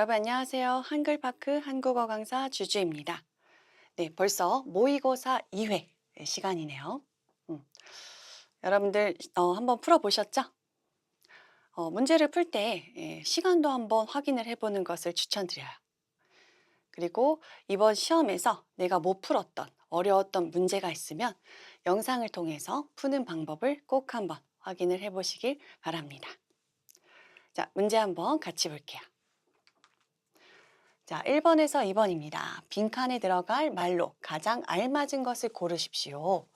여러분 안녕하세요. 한글파크 한국어 강사 주주입니다. 네, 벌써 모의고사 2회 시간이네요. 음, 여러분들 한번 풀어보셨죠? 문제를 풀 때 시간도 한번 확인을 해보는 것을 추천드려요. 그리고 이번 시험에서 내가 못 풀었던 어려웠던 문제가 있으면 영상을 통해서 푸는 방법을 꼭 한번 확인을 해보시길 바랍니다. 자, 문제 한번 같이 볼게요. 자, 1번에서 2번입니다. 빈칸에 들어갈 말로 가장 알맞은 것을 고르십시오.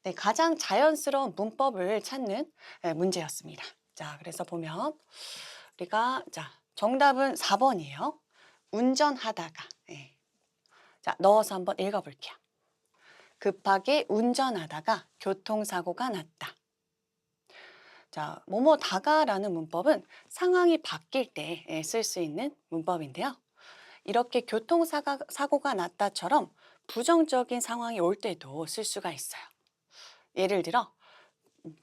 네, 가장 자연스러운 문법을 찾는 문제였습니다. 자, 그래서 보면 우리가 정답은 4번이에요. 운전하다가. 자, 넣어서 한번 읽어볼게요. 급하게 운전하다가 교통사고가 났다. 자, 뭐뭐다가라는 문법은 상황이 바뀔 때 쓸 수 있는 문법인데요. 이렇게 교통사고가 났다처럼 부정적인 상황이 올 때도 쓸 수가 있어요. 예를 들어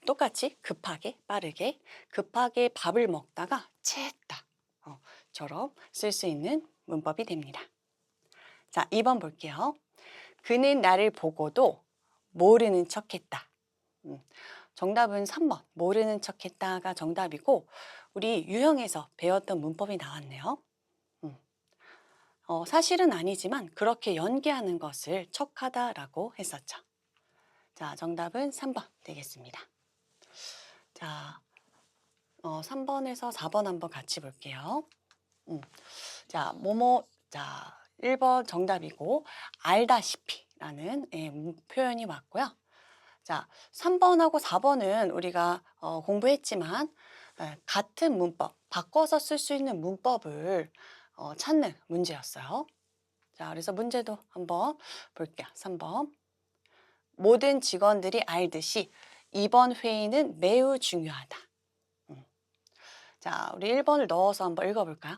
똑같이 급하게 빠르게 급하게 밥을 먹다가 체했다 처럼 쓸 수 있는 문법이 됩니다. 자, 2번 볼게요. 그는 나를 보고도 모르는 척했다. 정답은 3번 모르는 척했다가 정답이고 우리 유형에서 배웠던 문법이 나왔네요. 사실은 아니지만 그렇게 연기하는 것을 척하다라고 했었죠. 자, 정답은 3번 되겠습니다. 자, 3번에서 4번 한번 같이 볼게요. 자, 1번 정답이고 알다시피라는 표현이 왔고요. 자, 3번하고 4번은 우리가 공부했지만 같은 문법, 바꿔서 쓸 수 있는 문법을 찾는 문제였어요. 자, 그래서 문제도 한번 볼게요. 3번. 모든 직원들이 알듯이 이번 회의는 매우 중요하다. 자, 우리 1번을 넣어서 한번 읽어볼까요?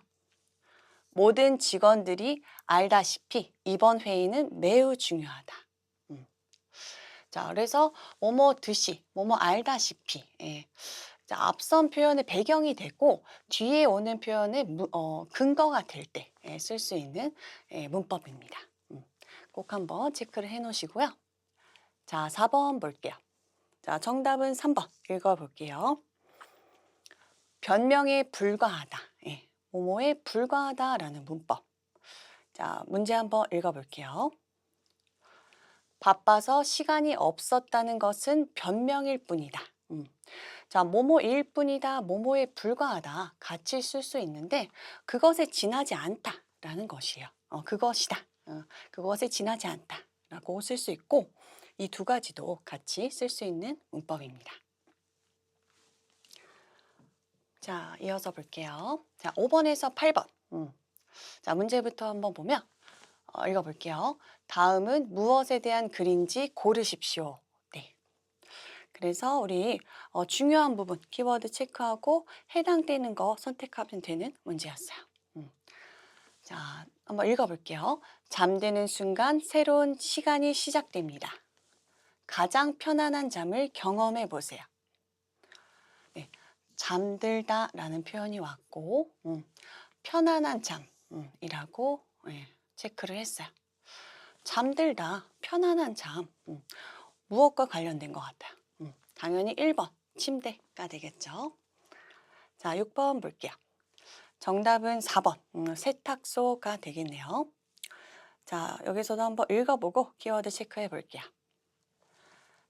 모든 직원들이 알다시피 이번 회의는 매우 중요하다. 자, 그래서 뭐뭐 듯이, 뭐뭐 알다시피. 자, 앞선 표현의 배경이 되고 뒤에 오는 표현의 근거가 될 때 쓸 수 있는 문법입니다. 꼭 한번 체크를 해 놓으시고요. 자, 4번 볼게요. 자, 정답은 3번 읽어볼게요. 변명에 불과하다. 뭐뭐에 불과하다라는 문법. 자, 문제 한번 읽어볼게요. 바빠서 시간이 없었다는 것은 변명일 뿐이다. 자, 뭐뭐일 뿐이다, 뭐뭐에 불과하다 같이 쓸 수 있는데 그것에 지나지 않다라는 것이에요. 그것이다. 그것에 지나지 않다라고 쓸 수 있고 이 두 가지도 같이 쓸 수 있는 문법입니다. 자, 이어서 볼게요. 자, 5번에서 8번. 자, 문제부터 한번 보면 읽어볼게요. 다음은 무엇에 대한 글인지 고르십시오. 네. 그래서 우리 중요한 부분 키워드 체크하고 해당되는 거 선택하면 되는 문제였어요. 자, 한번 읽어볼게요. 잠드는 순간 새로운 시간이 시작됩니다. 가장 편안한 잠을 경험해 보세요. 네, 잠들다라는 표현이 왔고 편안한 잠이라고 체크를 했어요. 잠들다, 편안한 잠, 무엇과 관련된 것 같아요? 당연히 1번, 침대가 되겠죠. 자, 6번 볼게요. 정답은 4번, 세탁소가 되겠네요. 자, 여기서도 한번 읽어보고 키워드 체크해 볼게요.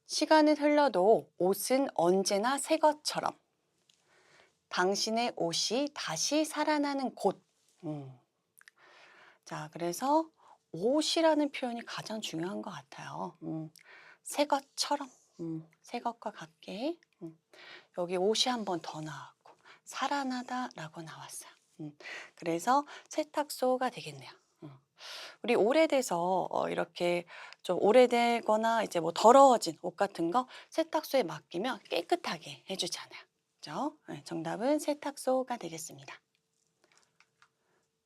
시간은 흘러도 옷은 언제나 새 것처럼. 당신의 옷이 다시 살아나는 곳. 자, 그래서 옷이라는 표현이 가장 중요한 것 같아요. 새 것처럼, 새 것과 같게. 여기 옷이 한 번 더 나왔고 살아나다라고 나왔어요. 그래서 세탁소가 되겠네요. 우리 오래돼서 이렇게 좀 오래되거나 이제 뭐 더러워진 옷 같은 거 세탁소에 맡기면 깨끗하게 해주잖아요. 그죠? 네, 정답은 세탁소가 되겠습니다.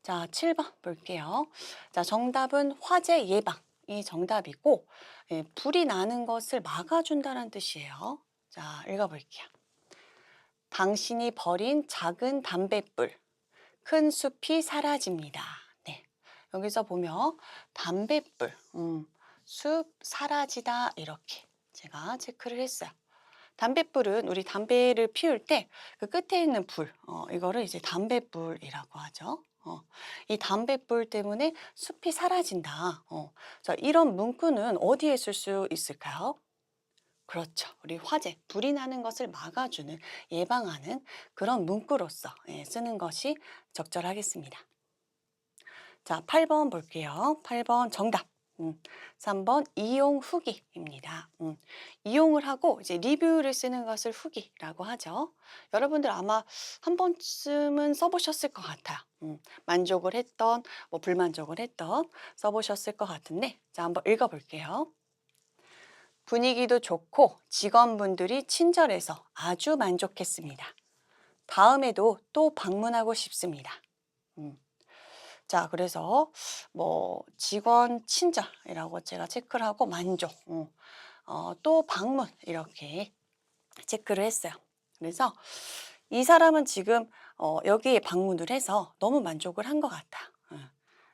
자, 7번 볼게요. 자, 정답은 화재 예방이 정답이고 불이 나는 것을 막아준다는 뜻이에요. 자, 읽어볼게요. 당신이 버린 작은 담뱃불, 큰 숲이 사라집니다. 네. 여기서 보면 담뱃불, 숲 사라지다 이렇게 제가 체크를 했어요. 담뱃불은 우리 담배를 피울 때 그 끝에 있는 불, 이거를 이제 담뱃불이라고 하죠. 이 담뱃불 때문에 숲이 사라진다. 자, 이런 문구는 어디에 쓸 수 있을까요? 그렇죠. 우리 화재, 불이 나는 것을 막아주는, 예방하는 그런 문구로서 쓰는 것이 적절하겠습니다. 자, 8번 볼게요. 8번 정답. 3번 이용 후기입니다. 이용을 하고 이제 리뷰를 쓰는 것을 후기라고 하죠. 여러분들 아마 한 번쯤은 써보셨을 것 같아요. 만족을 했던, 뭐 불만족을 했던 써보셨을 것 같은데, 자, 한번 읽어볼게요. 분위기도 좋고 직원분들이 친절해서 아주 만족했습니다. 다음에도 또 방문하고 싶습니다. 자, 그래서 뭐 직원 친절이라고 제가 체크를 하고 만족, 또 방문 이렇게 체크를 했어요. 그래서 이 사람은 지금 여기에 방문을 해서 너무 만족을 한 것 같아.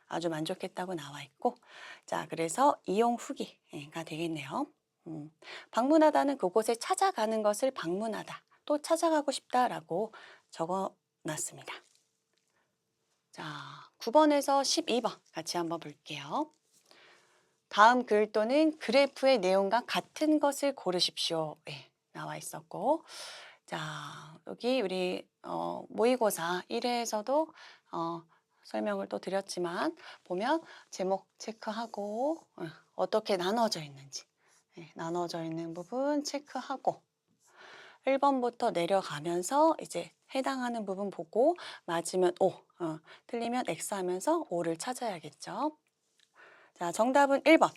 아주 만족했다고 나와 있고, 자, 그래서 이용 후기가 되겠네요. 방문하다는 그곳에 찾아가는 것을 방문하다, 또 찾아가고 싶다라고 적어 놨습니다. 자, 9번에서 12번 같이 한번 볼게요. 다음 글 또는 그래프의 내용과 같은 것을 고르십시오. 네, 나와 있었고, 자, 여기 우리 모의고사 1회에서도 설명을 또 드렸지만 보면 제목 체크하고 어떻게 나눠져 있는지 나눠져 있는 부분 체크하고 1번부터 내려가면서 이제 해당하는 부분 보고 맞으면 O, 틀리면 X 하면서 O를 찾아야겠죠. 자, 정답은 1번.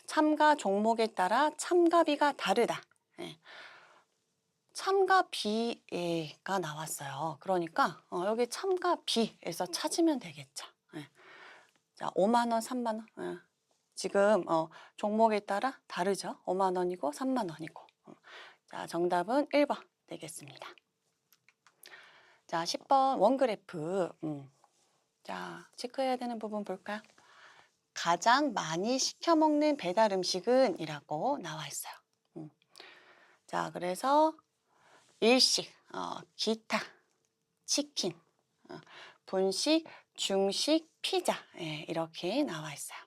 참가 종목에 따라 참가비가 다르다. 참가비가 나왔어요. 그러니까 여기 참가비에서 찾으면 되겠죠. 자, 5만 원, 3만 원. 지금 종목에 따라 다르죠. 5만 원이고 3만 원이고. 자, 정답은 1번 되겠습니다. 자, 10번 원그래프. 자, 체크해야 되는 부분 볼까요? 가장 많이 시켜 먹는 배달 음식은 이라고 나와 있어요. 자, 그래서 일식, 기타, 치킨, 분식, 중식, 피자 이렇게 나와 있어요.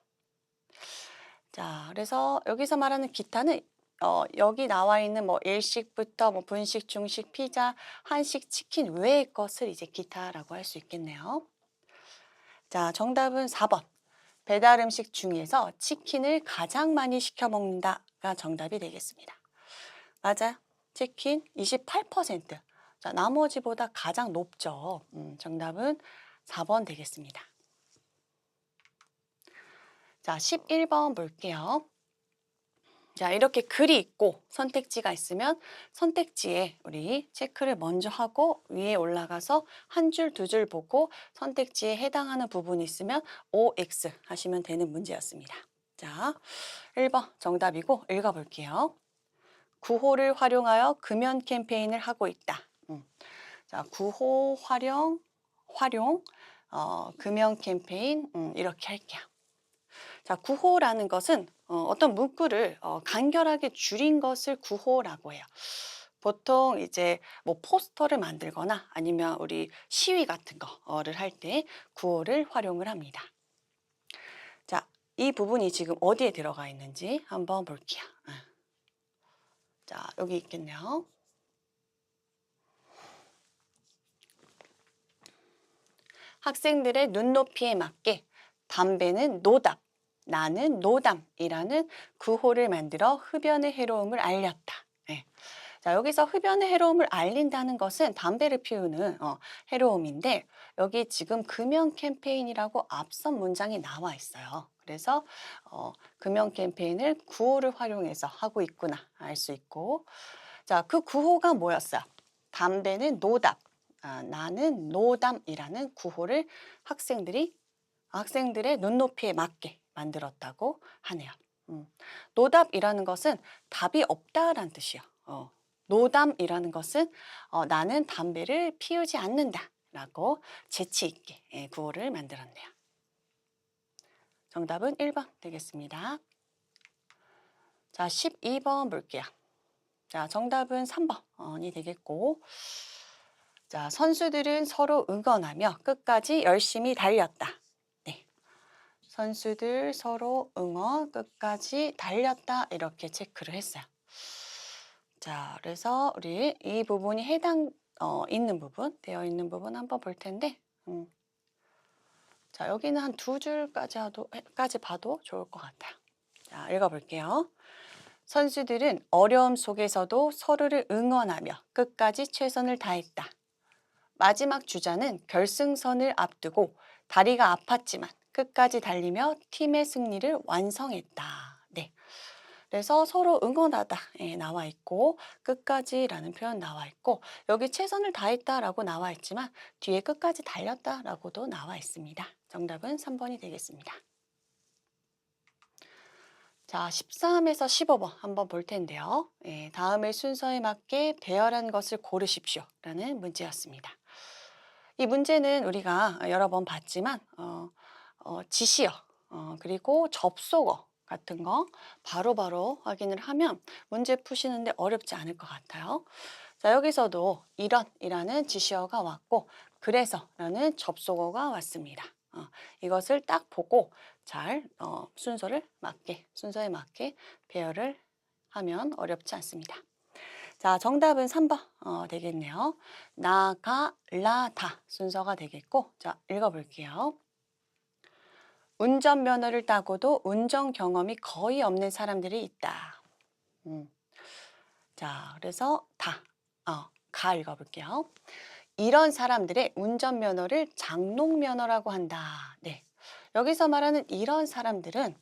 자, 그래서 여기서 말하는 기타는 여기 나와 있는 뭐 일식부터 뭐 분식, 중식, 피자, 한식, 치킨 외의 것을 이제 기타라고 할 수 있겠네요. 자, 정답은 4번. 배달 음식 중에서 치킨을 가장 많이 시켜 먹는다가 정답이 되겠습니다. 맞아요. 치킨 28%. 자, 나머지보다 가장 높죠. 정답은 4번 되겠습니다. 자, 11번 볼게요. 자, 이렇게 글이 있고 선택지가 있으면 선택지에 우리 체크를 먼저 하고 위에 올라가서 한 줄, 두 줄 보고 선택지에 해당하는 부분이 있으면 OX 하시면 되는 문제였습니다. 자, 1번 정답이고 읽어볼게요. 구호를 활용하여 금연 캠페인을 하고 있다. 자, 구호 활용, 금연 캠페인 이렇게 할게요. 자, 구호라는 것은 어떤 문구를 간결하게 줄인 것을 구호라고 해요. 보통 이제 뭐 포스터를 만들거나 아니면 우리 시위 같은 거를 할 때 구호를 활용을 합니다. 자, 이 부분이 지금 어디에 들어가 있는지 한번 볼게요. 자, 여기 있겠네요. 학생들의 눈높이에 맞게 담배는 노답, 나는 노담이라는 구호를 만들어 흡연의 해로움을 알렸다. 자, 여기서 흡연의 해로움을 알린다는 것은 담배를 피우는 해로움인데 여기 지금 금연 캠페인이라고 앞선 문장이 나와 있어요. 그래서 금연 캠페인을 구호를 활용해서 하고 있구나 알 수 있고, 자, 그 구호가 뭐였어요? 담배는 노답, 나는 노담이라는 구호를 학생들의 눈높이에 맞게 만들었다고 하네요. 노답이라는 것은 답이 없다라는 뜻이요. 노담이라는 것은 나는 담배를 피우지 않는다 라고 재치 있게 구호를 만들었네요. 정답은 1번 되겠습니다. 자, 12번 볼게요. 자, 정답은 3번이 되겠고, 자, 선수들은 서로 응원하며 끝까지 열심히 달렸다. 네. 선수들 서로 응원 끝까지 달렸다. 이렇게 체크를 했어요. 자, 그래서 우리 이 부분이 있는 부분, 되어 있는 부분 한번 볼 텐데, 자, 여기는 한 2줄까지 봐도 좋을 것 같아요. 자, 읽어볼게요. 선수들은 어려움 속에서도 서로를 응원하며 끝까지 최선을 다했다. 마지막 주자는 결승선을 앞두고 다리가 아팠지만 끝까지 달리며 팀의 승리를 완성했다. 네. 그래서 서로 응원하다 나와 있고 끝까지라는 표현 나와 있고 여기 최선을 다했다라고 나와 있지만 뒤에 끝까지 달렸다라고도 나와 있습니다. 정답은 3번이 되겠습니다. 자, 13에서 15번 한번 볼 텐데요. 다음의 순서에 맞게 배열한 것을 고르십시오 라는 문제였습니다. 이 문제는 우리가 여러 번 봤지만 지시어 그리고 접속어 같은 거 바로바로 확인을 하면 문제 푸시는데 어렵지 않을 것 같아요. 자, 여기서도 이런이라는 지시어가 왔고 그래서라는 접속어가 왔습니다. 이것을 딱 보고 잘 순서에 맞게 배열을 하면 어렵지 않습니다. 자, 정답은 3번 되겠네요. 나가라다 순서가 되겠고, 자, 읽어볼게요. 운전면허를 따고도 운전 경험이 거의 없는 사람들이 있다. 자, 그래서 가 읽어볼게요. 이런 사람들의 운전면허를 장롱면허라고 한다. 네. 여기서 말하는 이런 사람들은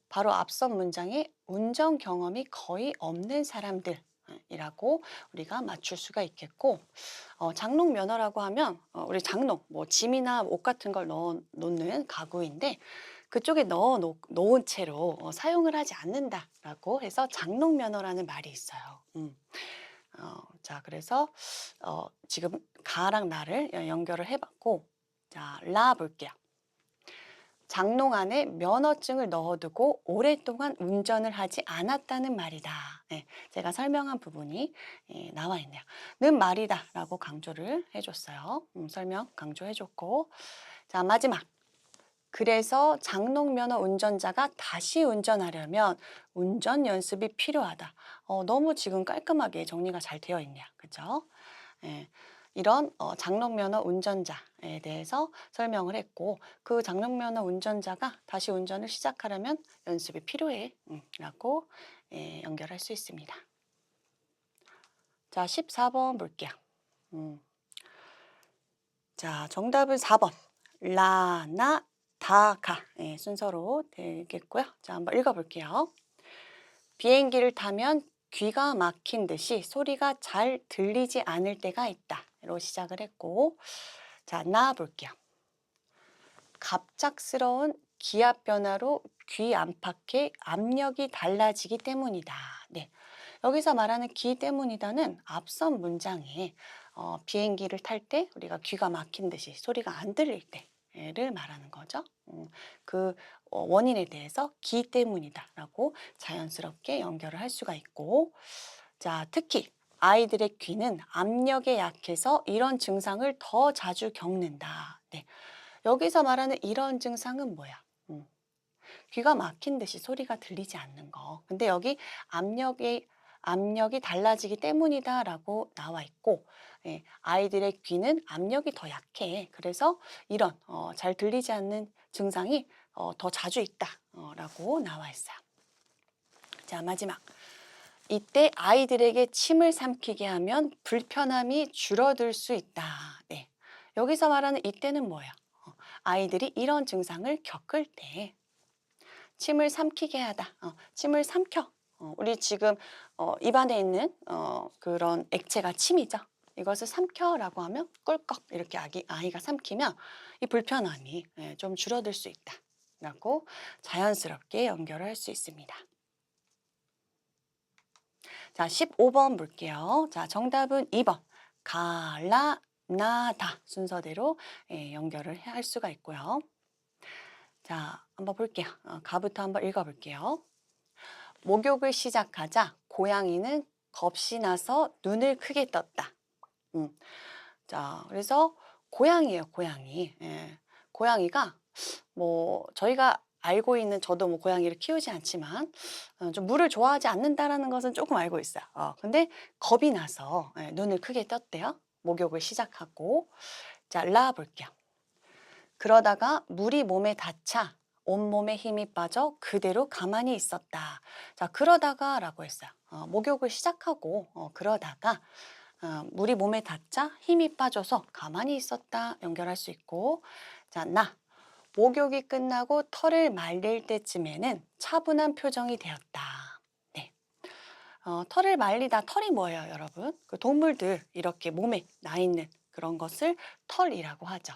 바로 앞선 문장에 운전 경험이 거의 없는 사람들이라고 우리가 맞출 수가 있겠고 장롱 면허라고 하면 우리 장롱, 뭐 짐이나 옷 같은 걸 넣어 놓는 가구인데 그쪽에 넣어 놓은 채로 사용을 하지 않는다라고 해서 장롱 면허라는 말이 있어요. 자, 그래서 지금 가랑 나를 연결을 해봤고 자, 라 볼게요. 장롱 안에 면허증을 넣어두고 오랫동안 운전을 하지 않았다는 말이다. 제가 설명한 부분이 나와 있네요. 는 말이다 라고 강조를 해줬어요. 설명 강조해줬고 자, 마지막. 그래서 장롱 면허 운전자가 다시 운전하려면 운전 연습이 필요하다. 너무 지금 깔끔하게 정리가 잘 되어 있네요. 그죠? 이런 장롱면허 운전자에 대해서 설명을 했고 그 장롱면허 운전자가 다시 운전을 시작하려면 연습이 필요해 라고 연결할 수 있습니다. 자, 14번 볼게요. 자, 정답은 4번. 라나 다가 순서로 되겠고요. 자, 한번 읽어볼게요. 비행기를 타면 귀가 막힌 듯이 소리가 잘 들리지 않을 때가 있다. 로 시작을 했고 자, 나 볼게요. 갑작스러운 기압 변화로 귀 안팎의 압력이 달라지기 때문이다. 네. 여기서 말하는 기 때문이다는 앞선 문장에 비행기를 탈 때 우리가 귀가 막힌 듯이 소리가 안 들릴 때를 말하는 거죠. 그 원인에 대해서 기 때문이다라고 자연스럽게 연결을 할 수가 있고 자, 특히 아이들의 귀는 압력에 약해서 이런 증상을 더 자주 겪는다. 네. 여기서 말하는 이런 증상은 뭐야? 귀가 막힌 듯이 소리가 들리지 않는 거. 근데 여기 압력이 달라지기 때문이다라고 나와 있고 아이들의 귀는 압력이 더 약해. 그래서 이런 잘 들리지 않는 증상이 더 자주 있다라고 나와 있어요. 자, 마지막. 이때 아이들에게 침을 삼키게 하면 불편함이 줄어들 수 있다. 네. 여기서 말하는 이때는 뭐야? 아이들이 이런 증상을 겪을 때 침을 삼키게 하다. 침을 삼켜. 우리 지금 입안에 있는 그런 액체가 침이죠. 이것을 삼켜라고 하면 꿀꺽 이렇게 아이가 삼키면 이 불편함이 좀 줄어들 수 있다라고 자연스럽게 연결을 할 수 있습니다. 자, 15번 볼게요. 자, 정답은 2번. 가라 나다 순서대로 연결을 할 수가 있고요. 자, 한번 볼게요. 가부터 한번 읽어볼게요. 목욕을 시작하자 고양이는 겁이 나서 눈을 크게 떴다. 음. 자, 그래서 고양이에요, 고양이. 예. 고양이가 뭐 저희가 알고 있는 저도 뭐 고양이를 키우지 않지만 좀 물을 좋아하지 않는다라는 것은 조금 알고 있어요. 근데 겁이 나서 눈을 크게 떴대요. 목욕을 시작하고. 자, 라 볼게요. 그러다가 물이 몸에 닿자 온몸에 힘이 빠져 그대로 가만히 있었다. 자, 그러다가라고 했어요. 목욕을 시작하고 그러다가 물이 몸에 닿자 힘이 빠져서 가만히 있었다 연결할 수 있고, 자, 나 목욕이 끝나고 털을 말릴 때쯤에는 차분한 표정이 되었다. 네. 털을 말리다, 털이 뭐예요, 여러분? 그 동물들 이렇게 몸에 나 있는 그런 것을 털이라고 하죠.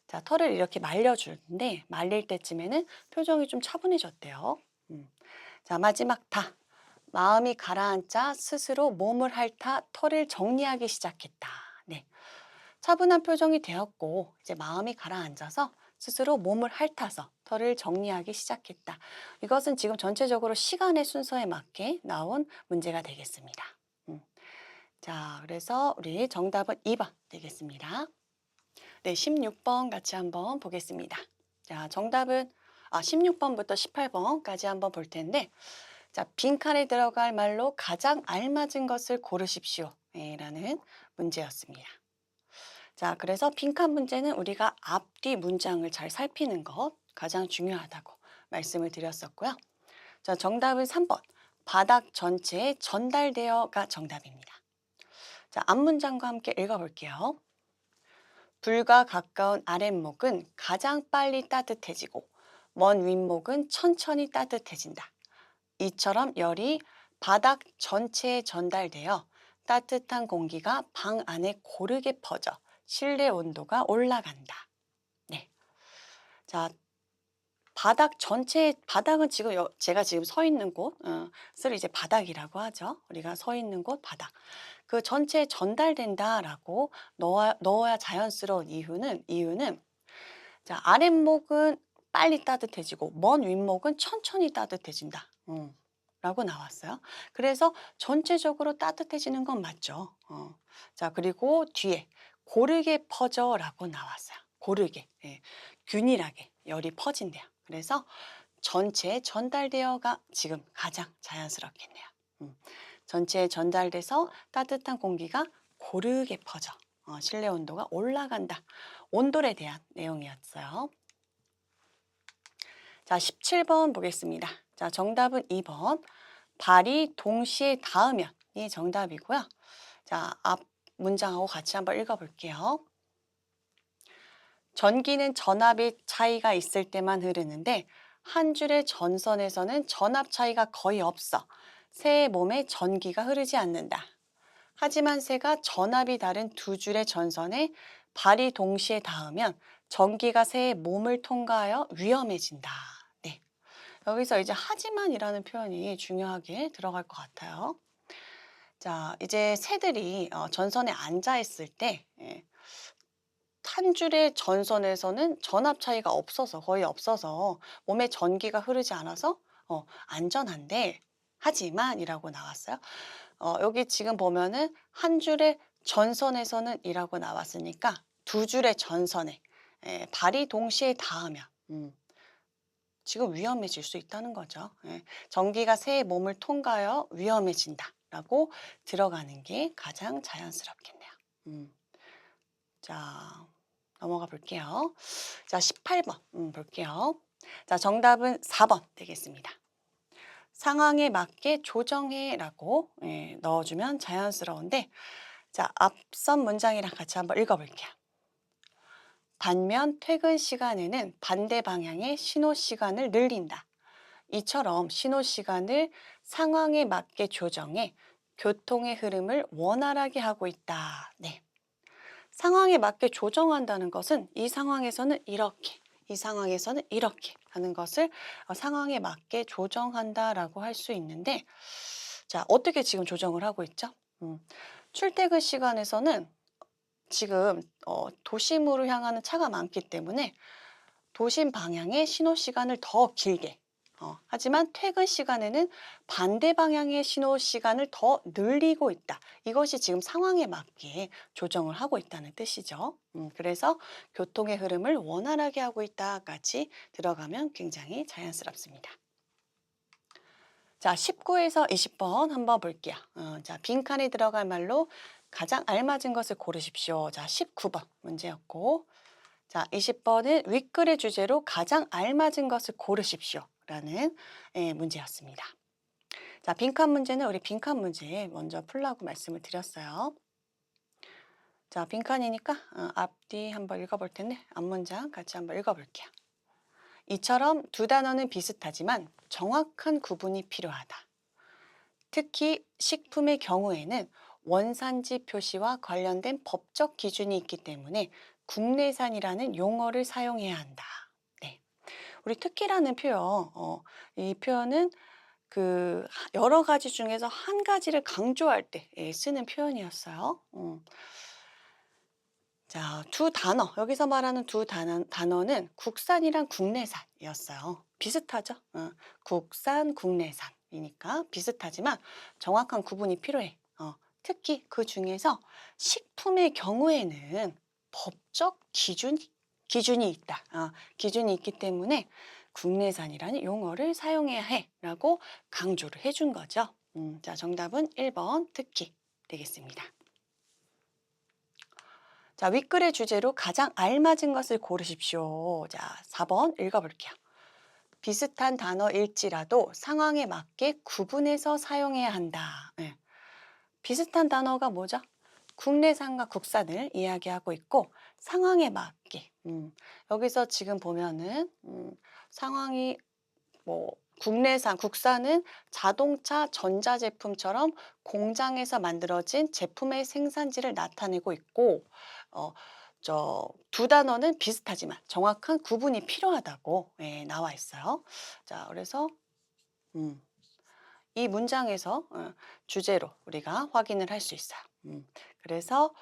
자, 털을 이렇게 말려주는데 말릴 때쯤에는 표정이 좀 차분해졌대요. 자, 마지막 다. 마음이 가라앉자 스스로 몸을 핥아 털을 정리하기 시작했다. 네. 차분한 표정이 되었고 이제 마음이 가라앉아서 스스로 몸을 핥아서 털을 정리하기 시작했다. 이것은 지금 전체적으로 시간의 순서에 맞게 나온 문제가 되겠습니다. 자, 그래서 우리 정답은 2번 되겠습니다. 네, 16번 같이 한번 보겠습니다. 자, 정답은 16번부터 18번까지 한번 볼 텐데, 자, 빈칸에 들어갈 말로 가장 알맞은 것을 고르십시오. 라는 문제였습니다. 자, 그래서 빈칸 문제는 우리가 앞뒤 문장을 잘 살피는 것 가장 중요하다고 말씀을 드렸었고요. 자, 정답은 3번. 바닥 전체에 전달되어가 정답입니다. 자, 앞문장과 함께 읽어볼게요. 불과 가까운 아랫목은 가장 빨리 따뜻해지고 먼 윗목은 천천히 따뜻해진다. 이처럼 열이 바닥 전체에 전달되어 따뜻한 공기가 방 안에 고르게 퍼져 실내 온도가 올라간다. 네. 자, 바닥 전체, 바닥은 지금 제가 지금 서 있는 곳을 이제 바닥이라고 하죠. 우리가 서 있는 곳 바닥. 그 전체에 전달된다라고 넣어야 자연스러운 이유는 자, 아랫목은 빨리 따뜻해지고 먼 윗목은 천천히 따뜻해진다. 라고 나왔어요. 그래서 전체적으로 따뜻해지는 건 맞죠. 자, 그리고 뒤에 고르게 퍼져라고 나왔어요. 고르게, 균일하게 열이 퍼진대요. 그래서 전체에 전달되어가 지금 가장 자연스럽겠네요. 전체에 전달돼서 따뜻한 공기가 고르게 퍼져 실내 온도가 올라간다. 온돌에 대한 내용이었어요. 자, 17번 보겠습니다. 자, 정답은 2번. 발이 동시에 닿으면이 정답이고요. 자, 앞 문장하고 같이 한번 읽어볼게요. 전기는 전압의 차이가 있을 때만 흐르는데 한 줄의 전선에서는 전압 차이가 거의 없어 새의 몸에 전기가 흐르지 않는다. 하지만 새가 전압이 다른 두 줄의 전선에 발이 동시에 닿으면 전기가 새의 몸을 통과하여 위험해진다. 네. 여기서 이제 하지만이라는 표현이 중요하게 들어갈 것 같아요. 자, 이제 새들이 전선에 앉아 있을 때 한 줄의 전선에서는 전압 차이가 없어서 거의 없어서 몸에 전기가 흐르지 않아서 안전한데 하지만이라고 나왔어요. 여기 지금 보면은 한 줄의 전선에서는 이라고 나왔으니까 두 줄의 전선에 발이 동시에 닿으면 지금 위험해질 수 있다는 거죠. 전기가 새의 몸을 통과하여 위험해진다라고 들어가는 게 가장 자연스럽겠네요. 자, 넘어가 볼게요. 자, 18번 볼게요. 자, 정답은 4번 되겠습니다. 상황에 맞게 조정해라고 넣어주면 자연스러운데, 자, 앞선 문장이랑 같이 한번 읽어볼게요. 반면 퇴근 시간에는 반대 방향의 신호 시간을 늘린다. 이처럼 신호 시간을 상황에 맞게 조정해 교통의 흐름을 원활하게 하고 있다. 네. 상황에 맞게 조정한다는 것은 이 상황에서는 이렇게, 이 상황에서는 이렇게 하는 것을 상황에 맞게 조정한다라고 할 수 있는데, 자, 어떻게 지금 조정을 하고 있죠? 출퇴근 시간에서는 지금 도심으로 향하는 차가 많기 때문에 도심 방향의 신호 시간을 더 길게 하지만 퇴근 시간에는 반대 방향의 신호 시간을 더 늘리고 있다. 이것이 지금 상황에 맞게 조정을 하고 있다는 뜻이죠. 그래서 교통의 흐름을 원활하게 하고 있다까지 들어가면 굉장히 자연스럽습니다. 자, 19에서 20번 한번 볼게요. 자, 빈칸에 들어갈 말로 가장 알맞은 것을 고르십시오. 자, 19번 문제였고, 자, 20번은 윗글의 주제로 가장 알맞은 것을 고르십시오. 라는 문제였습니다. 자, 빈칸 문제는 우리 빈칸 문제 먼저 풀라고 말씀을 드렸어요. 자, 빈칸이니까 앞뒤 한번 읽어볼 텐데 앞문장 같이 한번 읽어볼게요. 이처럼 두 단어는 비슷하지만 정확한 구분이 필요하다. 특히 식품의 경우에는 원산지 표시와 관련된 법적 기준이 있기 때문에 국내산이라는 용어를 사용해야 한다. 네. 우리 특히라는 표현, 이 표현은 그 여러 가지 중에서 한 가지를 강조할 때 쓰는 표현이었어요. 자, 두 단어, 여기서 말하는 두 단어는 국산이랑 국내산이었어요. 비슷하죠? 국산, 국내산이니까 비슷하지만 정확한 구분이 필요해. 특히 그 중에서 식품의 경우에는 법적 기준이 있다. 기준이 있기 때문에 국내산이라는 용어를 사용해야 해라고 강조를 해준 거죠. 자, 정답은 1번 특히 되겠습니다. 자, 윗글의 주제로 가장 알맞은 것을 고르십시오. 자, 4번 읽어볼게요. 비슷한 단어일지라도 상황에 맞게 구분해서 사용해야 한다. 네. 비슷한 단어가 뭐죠? 국내산과 국산을 이야기하고 있고 상황에 맞게. 여기서 지금 보면은 상황이 뭐 국내산, 국산은 자동차, 전자제품처럼 공장에서 만들어진 제품의 생산지를 나타내고 있고, 두 단어는 비슷하지만 정확한 구분이 필요하다고 나와 있어요. 자, 그래서 이 문장에서 주제로 우리가 확인을 할 수 있어요. 그래서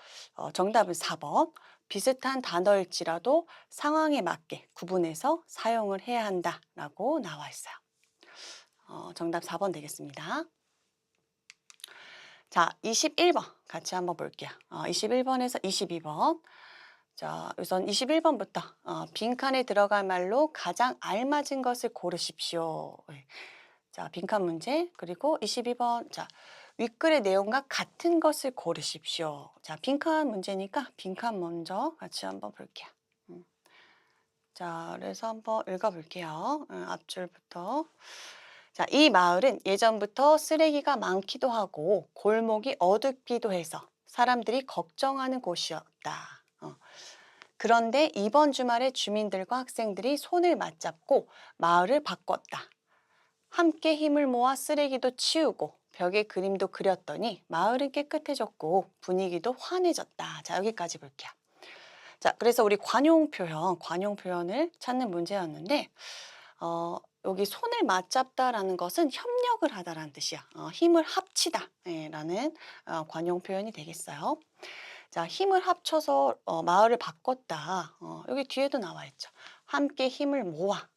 정답은 4번. 비슷한 단어일지라도 상황에 맞게 구분해서 사용을 해야 한다라고 나와 있어요. 정답 4번 되겠습니다. 자, 21번 같이 한번 볼게요. 21번에서 22번. 자, 우선 21번부터 빈칸에 들어갈 말로 가장 알맞은 것을 고르십시오. 네. 자, 빈칸 문제 그리고 22번. 자, 윗글의 내용과 같은 것을 고르십시오. 자, 빈칸 문제니까 빈칸 먼저 같이 한번 볼게요. 자, 그래서 한번 읽어볼게요. 앞줄부터. 자, 이 마을은 예전부터 쓰레기가 많기도 하고 골목이 어둡기도 해서 사람들이 걱정하는 곳이었다. 그런데 이번 주말에 주민들과 학생들이 손을 맞잡고 마을을 바꿨다. 함께 힘을 모아 쓰레기도 치우고 벽에 그림도 그렸더니 마을은 깨끗해졌고 분위기도 환해졌다. 자, 여기까지 볼게요. 자, 그래서 우리 관용 표현을 찾는 문제였는데, 여기 손을 맞잡다라는 것은 협력을 하다라는 뜻이야. 힘을 합치다 라는 관용 표현이 되겠어요. 자, 힘을 합쳐서 마을을 바꿨다. 여기 뒤에도 나와 있죠. 함께 힘을 모아.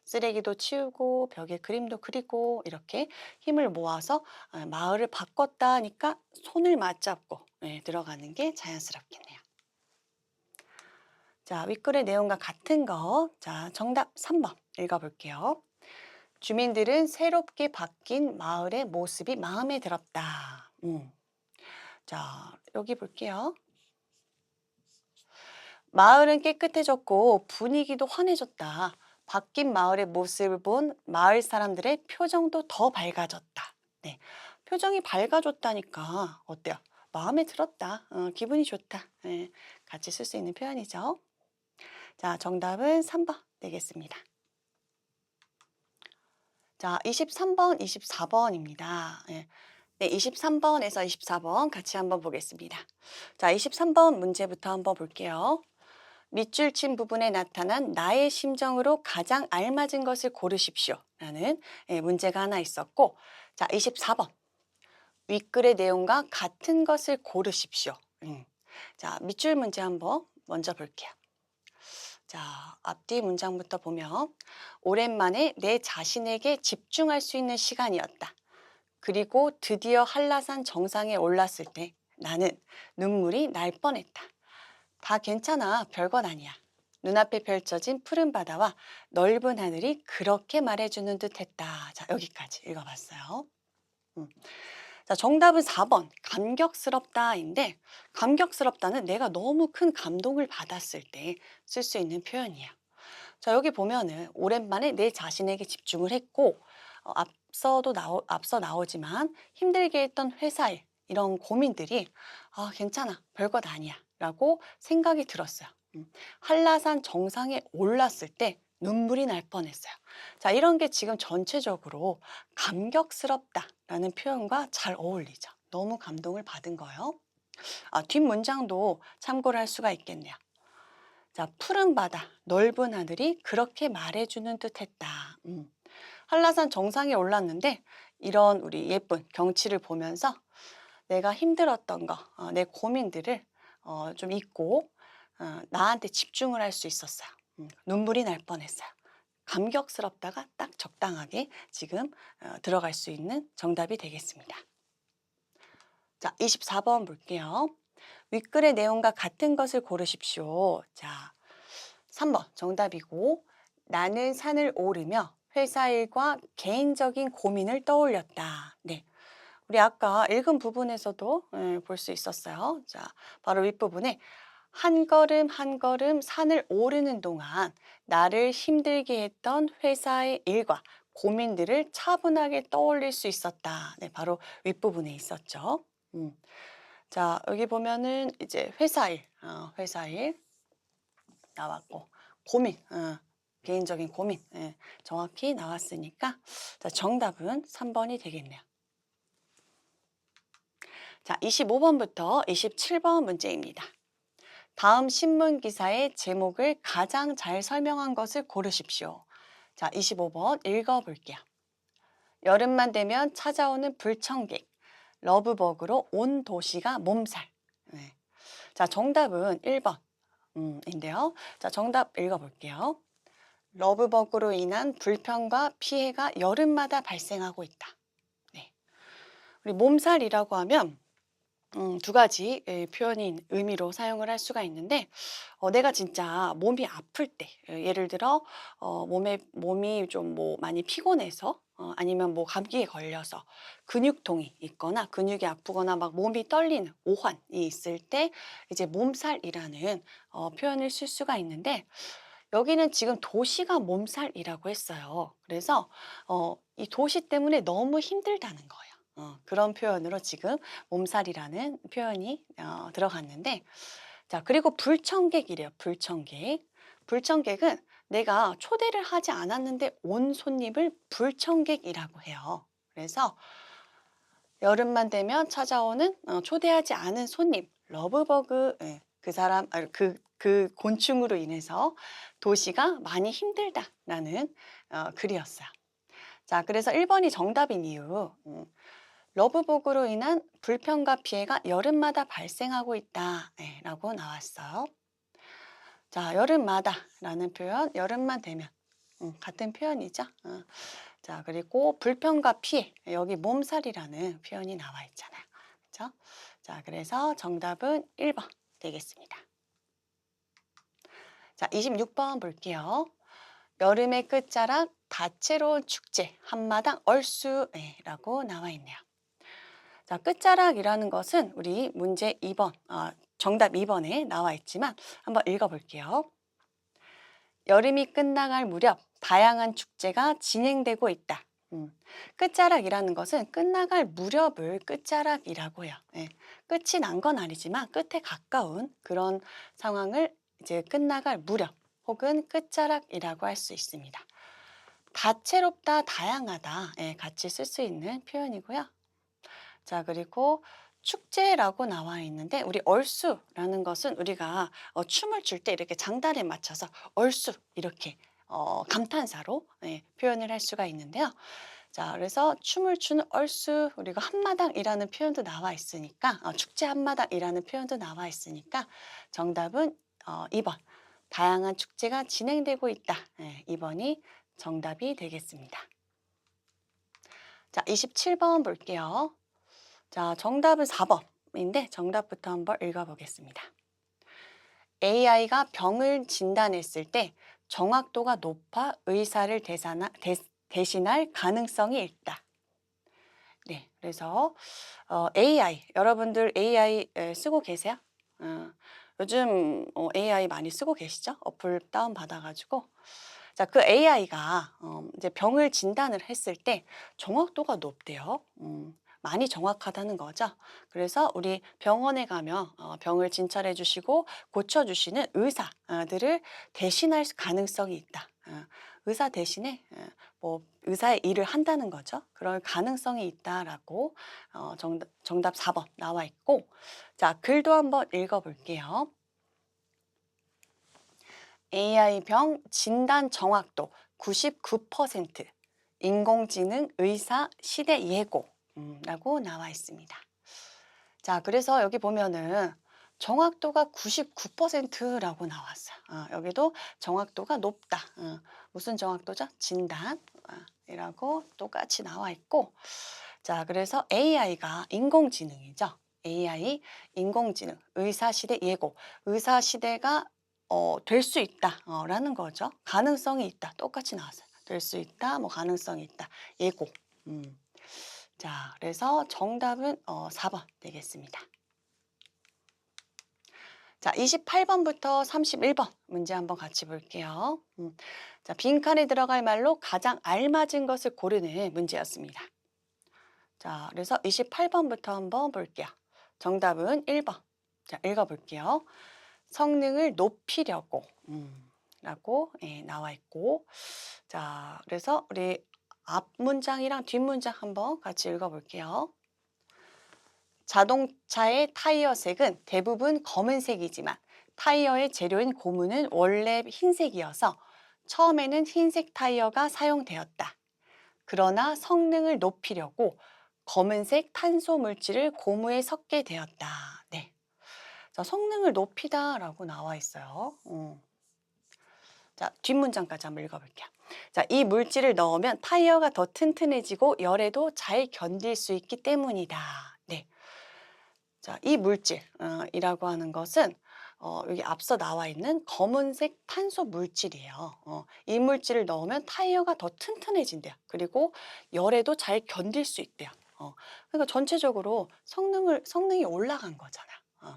쓰레기도 치우고 벽에 그림도 그리고 이렇게 힘을 모아서 마을을 바꿨다 하니까 손을 맞잡고 들어가는 게 자연스럽겠네요. 자, 윗글의 내용과 같은 거. 자, 정답 3번 읽어볼게요. 주민들은 새롭게 바뀐 마을의 모습이 마음에 들었다. 자, 여기 볼게요. 마을은 깨끗해졌고 분위기도 환해졌다. 바뀐 마을의 모습을 본 마을 사람들의 표정도 더 밝아졌다. 네, 표정이 밝아졌다니까 어때요? 마음에 들었다. 기분이 좋다. 네, 같이 쓸 수 있는 표현이죠. 자, 정답은 3번 되겠습니다. 자, 23번, 24번입니다. 네, 23번에서 24번 같이 한번 보겠습니다. 자, 23번 문제부터 한번 볼게요. 밑줄 친 부분에 나타난 나의 심정으로 가장 알맞은 것을 고르십시오. 라는 문제가 하나 있었고, 자, 24번. 윗글의 내용과 같은 것을 고르십시오. 자, 밑줄 문제 한번 먼저 볼게요. 자, 앞뒤 문장부터 보면 오랜만에 내 자신에게 집중할 수 있는 시간이었다. 그리고 드디어 한라산 정상에 올랐을 때 나는 눈물이 날 뻔했다. 다 괜찮아. 별것 아니야. 눈앞에 펼쳐진 푸른 바다와 넓은 하늘이 그렇게 말해주는 듯 했다. 자, 여기까지 읽어봤어요. 음. 자, 정답은 4번. 감격스럽다인데, 감격스럽다는 내가 너무 큰 감동을 받았을 때 쓸 수 있는 표현이야. 자, 여기 보면은 오랜만에 내 자신에게 집중을 했고, 앞서 나오지만 힘들게 했던 회사 일, 이런 고민들이 괜찮아. 별것 아니야. 라고 생각이 들었어요. 한라산 정상에 올랐을 때 눈물이 날 뻔했어요. 자, 이런 게 지금 전체적으로 감격스럽다라는 표현과 잘 어울리죠. 너무 감동을 받은 거예요. 뒷문장도 참고를 할 수가 있겠네요. 자, 푸른 바다, 넓은 하늘이 그렇게 말해주는 듯했다. 한라산 정상에 올랐는데 이런 우리 예쁜 경치를 보면서 내가 힘들었던 거, 내 고민들을 좀 잊고 나한테 집중을 할 수 있었어요. 눈물이 날 뻔했어요. 감격스럽다가 딱 적당하게 지금 들어갈 수 있는 정답이 되겠습니다. 자, 24번 볼게요. 윗글의 내용과 같은 것을 고르십시오. 자, 3번 정답이고 나는 산을 오르며 회사 일과 개인적인 고민을 떠올렸다. 네. 우리 아까 읽은 부분에서도 볼 수 있었어요. 자, 바로 윗부분에 한 걸음 한 걸음 산을 오르는 동안 나를 힘들게 했던 회사의 일과 고민들을 차분하게 떠올릴 수 있었다. 네, 바로 윗부분에 있었죠. 자, 여기 보면은 이제 회사 일 나왔고, 고민, 개인적인 고민, 정확히 나왔으니까, 자, 정답은 3번이 되겠네요. 자, 25번부터 27번 문제입니다. 다음 신문 기사의 제목을 가장 잘 설명한 것을 고르십시오. 자, 25번 읽어볼게요. 여름만 되면 찾아오는 불청객, 러브버그로 온 도시가 몸살. 네. 자, 정답은 1번. 인데요. 자, 정답 읽어볼게요. 러브버그로 인한 불평과 피해가 여름마다 발생하고 있다. 네. 우리 몸살이라고 하면 두 가지 표현인 의미로 사용을 할 수가 있는데 내가 진짜 몸이 아플 때 예를 들어 몸이 좀 뭐 많이 피곤해서 아니면 뭐 감기에 걸려서 근육통이 있거나 근육이 아프거나 막 몸이 떨리는 오한이 있을 때 이제 몸살이라는 표현을 쓸 수가 있는데 여기는 지금 도시가 몸살이라고 했어요. 그래서 이 도시 때문에 너무 힘들다는 거예요. 그런 표현으로 지금 몸살이라는 표현이 들어갔는데 자, 그리고 불청객이래요. 불청객. 불청객은 내가 초대를 하지 않았는데 온 손님을 불청객이라고 해요. 그래서 여름만 되면 찾아오는 초대하지 않은 손님, 러브버그, 그 사람, 그 곤충으로 인해서 도시가 많이 힘들다라는 글이었어요. 자, 그래서 1번이 정답인 이유, 러브버그로 인한 불평과 피해가 여름마다 발생하고 있다라고 나왔어요. 자, 여름마다라는 표현, 여름만 되면 같은 표현이죠. 자, 그리고 불평과 피해, 여기 몸살이라는 표현이 나와 있잖아요. 그렇죠? 자, 그래서 정답은 1번 되겠습니다. 자, 26번 볼게요. 여름의 끝자락 다채로운 축제 한마당 얼쑤라고 나와 있네요. 자, 끝자락이라는 것은 우리 문제 2번, 정답 2번에 나와 있지만 한번 읽어볼게요. 여름이 끝나갈 무렵 다양한 축제가 진행되고 있다. 끝자락이라는 것은 끝나갈 무렵을 끝자락이라고 해요. 끝이 난 건 아니지만 끝에 가까운 그런 상황을 이제 끝나갈 무렵 혹은 끝자락이라고 할 수 있습니다. 다채롭다, 다양하다 같이 쓸 수 있는 표현이고요. 자, 그리고 축제라고 나와 있는데 우리 얼쑤라는 것은 우리가 춤을 출 때 이렇게 장단에 맞춰서 얼쑤 이렇게 감탄사로 표현을 할 수가 있는데요. 자, 그래서 춤을 추는 얼쑤 우리가 한마당이라는 표현도 나와 있으니까 축제 한마당이라는 표현도 나와 있으니까 정답은 2번. 다양한 축제가 진행되고 있다. 2번이 정답이 되겠습니다. 자, 27번 볼게요. 자, 정답은 4번인데 정답부터 한번 읽어보겠습니다. AI가 병을 진단했을 때 정확도가 높아 의사를 대신할 가능성이 있다. 네, 그래서 AI, 여러분들 AI 쓰고 계세요? 요즘 AI 많이 쓰고 계시죠? 어플 다운받아가지고. 자, 그 AI가 이제 병을 진단을 했을 때 정확도가 높대요. 많이 정확하다는 거죠. 그래서 우리 병원에 가면 병을 진찰해 주시고 고쳐주시는 의사들을 대신할 가능성이 있다. 의사 대신에 뭐 의사의 일을 한다는 거죠. 그럴 가능성이 있다라고 정답 4번 나와 있고, 자, 글도 한번 읽어볼게요. AI 병 진단 정확도 99%, 인공지능 의사 시대 예고 라고 나와 있습니다. 자, 그래서 여기 보면은 정확도가 99%라고 나왔어요. 여기도 정확도가 높다. 무슨 정확도죠? 진단이라고 똑같이 나와 있고, 자, 그래서 AI가 인공지능이죠. AI, 인공지능, 의사시대 예고, 의사시대가 될 수 있다 라는 거죠. 가능성이 있다. 똑같이 나왔어요. 될 수 있다, 뭐 가능성이 있다. 예고. 자, 그래서 정답은 4번 되겠습니다. 자, 28번부터 31번 문제 한번 같이 볼게요. 자, 빈칸에 들어갈 말로 가장 알맞은 것을 고르는 문제였습니다. 자, 그래서 28번부터 한번 볼게요. 정답은 1번. 자, 읽어볼게요. 성능을 높이려고 라고 나와 있고, 자, 그래서 우리 앞 문장이랑 뒷 문장 한번 같이 읽어볼게요. 자동차의 타이어 색은 대부분 검은색이지만 타이어의 재료인 고무는 원래 흰색이어서 처음에는 흰색 타이어가 사용되었다. 그러나 성능을 높이려고 검은색 탄소 물질을 고무에 섞게 되었다. 네. 자, 성능을 높이다라고 나와 있어요. 자, 뒷문장까지 한번 읽어볼게요. 자, 이 물질을 넣으면 타이어가 더 튼튼해지고 열에도 잘 견딜 수 있기 때문이다. 네. 자, 이 물질이라고 하는 것은 여기 앞서 나와 있는 검은색 탄소 물질이에요. 이 물질을 넣으면 타이어가 더 튼튼해진대요. 그리고 열에도 잘 견딜 수 있대요. 그러니까 전체적으로 성능이 올라간 거잖아.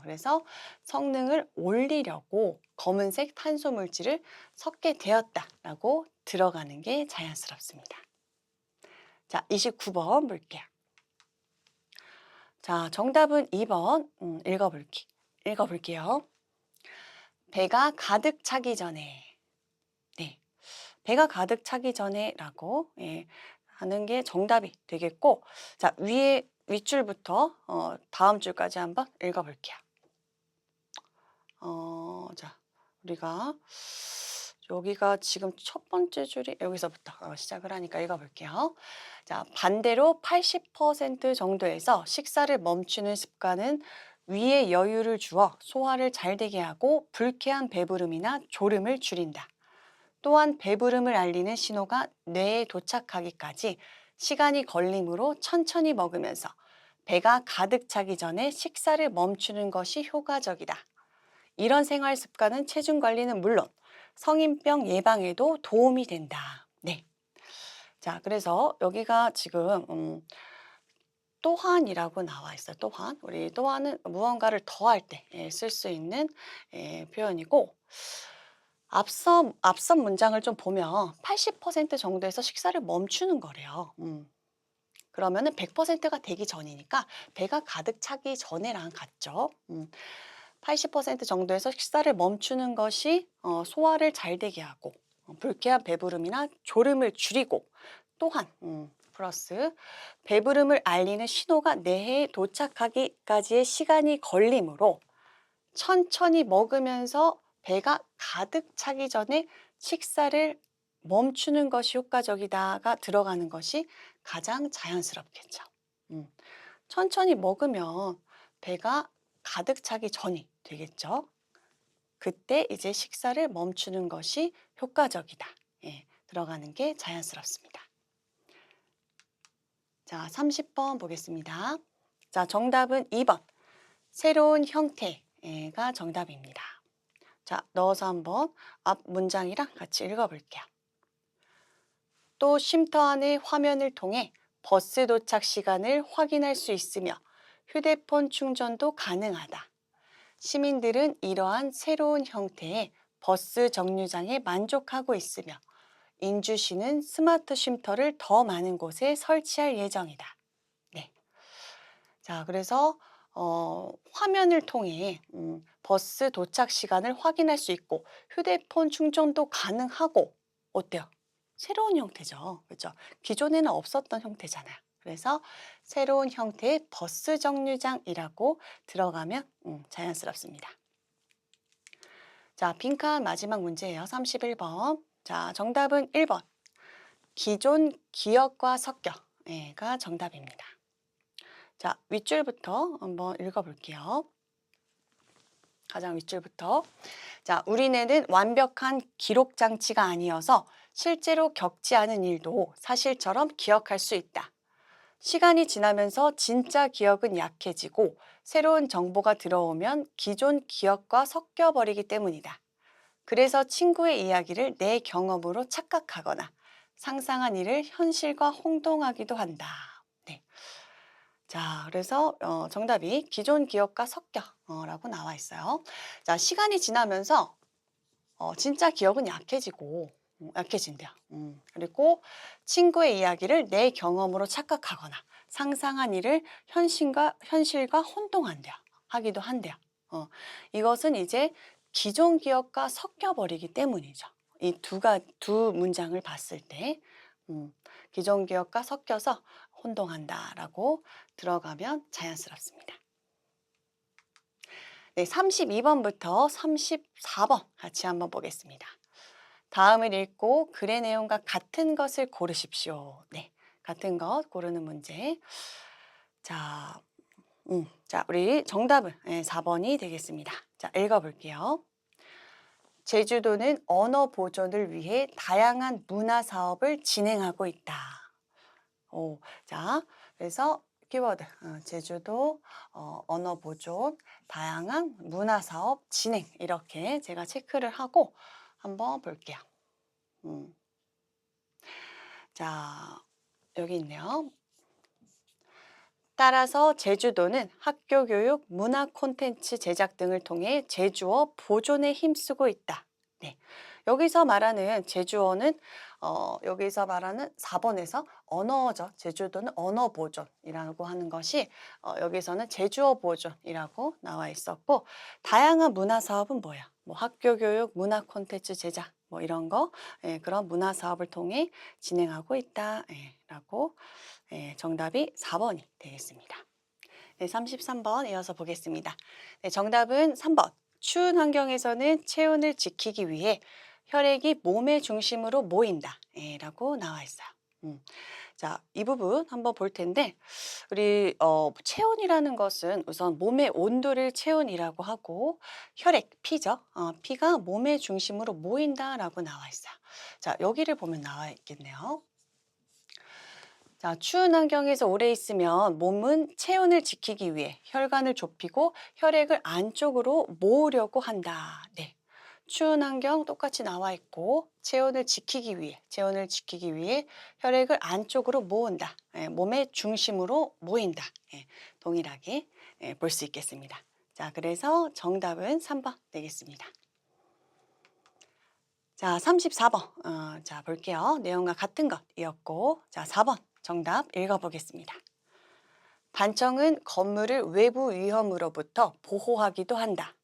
그래서 성능을 올리려고 검은색 탄소 물질을 섞게 되었다라고 들어가는 게 자연스럽습니다. 자, 29번 볼게요. 자, 정답은 2번 읽어볼게요. 배가 가득 차기 전에. 네, 배가 가득 차기 전에라고 하는 게 정답이 되겠고, 자, 윗줄부터 다음 줄까지 한번 읽어볼게요. 자, 우리가 여기가 지금 첫 번째 줄이 여기서부터 시작을 하니까 읽어볼게요. 자, 반대로 80% 정도에서 식사를 멈추는 습관은 위에 여유를 주어 소화를 잘 되게 하고 불쾌한 배부름이나 졸음을 줄인다. 또한 배부름을 알리는 신호가 뇌에 도착하기까지 시간이 걸리므로 천천히 먹으면서 배가 가득 차기 전에 식사를 멈추는 것이 효과적이다. 이런 생활 습관은 체중 관리는 물론 성인병 예방에도 도움이 된다. 네. 자, 그래서 여기가 지금 또한이라고 나와 있어요. 또한. 우리 또한은 무언가를 더할 때 쓸 수 있는 표현이고, 앞선 문장을 좀 보면 80% 정도에서 식사를 멈추는 거래요. 그러면은 100%가 되기 전이니까 배가 가득 차기 전에랑 같죠. 80% 정도에서 식사를 멈추는 것이 소화를 잘 되게 하고 불쾌한 배부름이나 졸음을 줄이고, 또한 플러스 배부름을 알리는 신호가 뇌에 도착하기까지의 시간이 걸리므로 천천히 먹으면서 배가 가득 차기 전에 식사를 멈추는 것이 효과적이다가 들어가는 것이 가장 자연스럽겠죠. 음, 천천히 먹으면 배가 가득 차기 전이 되겠죠. 그때 이제 식사를 멈추는 것이 효과적이다. 예, 들어가는 게 자연스럽습니다. 자, 30번 보겠습니다. 자, 정답은 2번. 새로운 형태가 정답입니다. 자, 넣어서 한번 앞 문장이랑 같이 읽어볼게요. 또 쉼터 안의 화면을 통해 버스 도착 시간을 확인할 수 있으며 휴대폰 충전도 가능하다. 시민들은 이러한 새로운 형태의 버스 정류장에 만족하고 있으며 인주시는 스마트 쉼터를 더 많은 곳에 설치할 예정이다. 네. 자, 그래서 화면을 통해 버스 도착 시간을 확인할 수 있고 휴대폰 충전도 가능하고 어때요? 새로운 형태죠. 그렇죠? 기존에는 없었던 형태잖아요. 그래서 새로운 형태의 버스 정류장이라고 들어가면 자연스럽습니다. 자, 빈칸 마지막 문제예요. 31번. 자, 정답은 1번. 기존 기억과 섞여가 정답입니다. 자, 윗줄부터 한번 읽어볼게요. 가장 윗줄부터. 자, 우리네는 완벽한 기록 장치가 아니어서 실제로 겪지 않은 일도 사실처럼 기억할 수 있다. 시간이 지나면서 진짜 기억은 약해지고 새로운 정보가 들어오면 기존 기억과 섞여버리기 때문이다. 그래서 친구의 이야기를 내 경험으로 착각하거나 상상한 일을 현실과 혼동하기도 한다. 네. 자, 그래서 정답이 기존 기억과 섞여라고 나와 있어요. 자, 시간이 지나면서 진짜 기억은 약해지고 약해진대요. 그리고 친구의 이야기를 내 경험으로 착각하거나 상상한 일을 현실과 혼동한대요. 하기도 한대요. 이것은 이제 기존 기억과 섞여버리기 때문이죠. 이 두 문장을 봤을 때 기존 기억과 섞여서 혼동한다라고 들어가면 자연스럽습니다. 네, 32번부터 34번 같이 한번 보겠습니다. 다음을 읽고 글의 내용과 같은 것을 고르십시오. 네, 같은 것 고르는 문제. 자, 자, 우리 정답은 4번이 되겠습니다. 자, 읽어볼게요. 제주도는 언어 보존을 위해 다양한 문화 사업을 진행하고 있다. 자, 그래서 키워드 제주도 언어 보존, 다양한 문화 사업 진행 이렇게 제가 체크를 하고 한번 볼게요. 자, 여기 있네요. 따라서 제주도는 학교 교육, 문화 콘텐츠 제작 등을 통해 제주어 보존에 힘쓰고 있다. 네. 여기서 말하는 제주어는 여기서 말하는 4번에서 언어죠. 제주도는 언어 보존이라고 하는 것이 여기서는 제주어 보존이라고 나와 있었고 다양한 문화 사업은 뭐야? 뭐 학교 교육, 문화 콘텐츠 제작 뭐 이런 거 그런 문화 사업을 통해 진행하고 있다라고 정답이 4번이 되겠습니다. 네, 33번 이어서 보겠습니다. 네, 정답은 3번. 추운 환경에서는 체온을 지키기 위해 혈액이 몸의 중심으로 모인다 라고 나와 있어요. 자, 이 부분 한번 볼 텐데 우리 체온이라는 것은 우선 몸의 온도를 체온이라고 하고 혈액, 피죠. 피가 몸의 중심으로 모인다라고 나와 있어요. 자, 여기를 보면 나와 있겠네요. 자, 추운 환경에서 오래 있으면 몸은 체온을 지키기 위해 혈관을 좁히고 혈액을 안쪽으로 모으려고 한다. 네. 추운 환경 똑같이 나와 있고 체온을 지키기 위해 혈액을 안쪽으로 모은다. 몸의 중심으로 모인다. 동일하게 볼 수 있겠습니다. 자, 그래서 정답은 3번 되겠습니다. 자, 34번. 자, 볼게요. 내용과 같은 것이었고, 자, 4번 정답 읽어보겠습니다. 단청은 건물을 외부 위험으로부터 보호하기도 한다.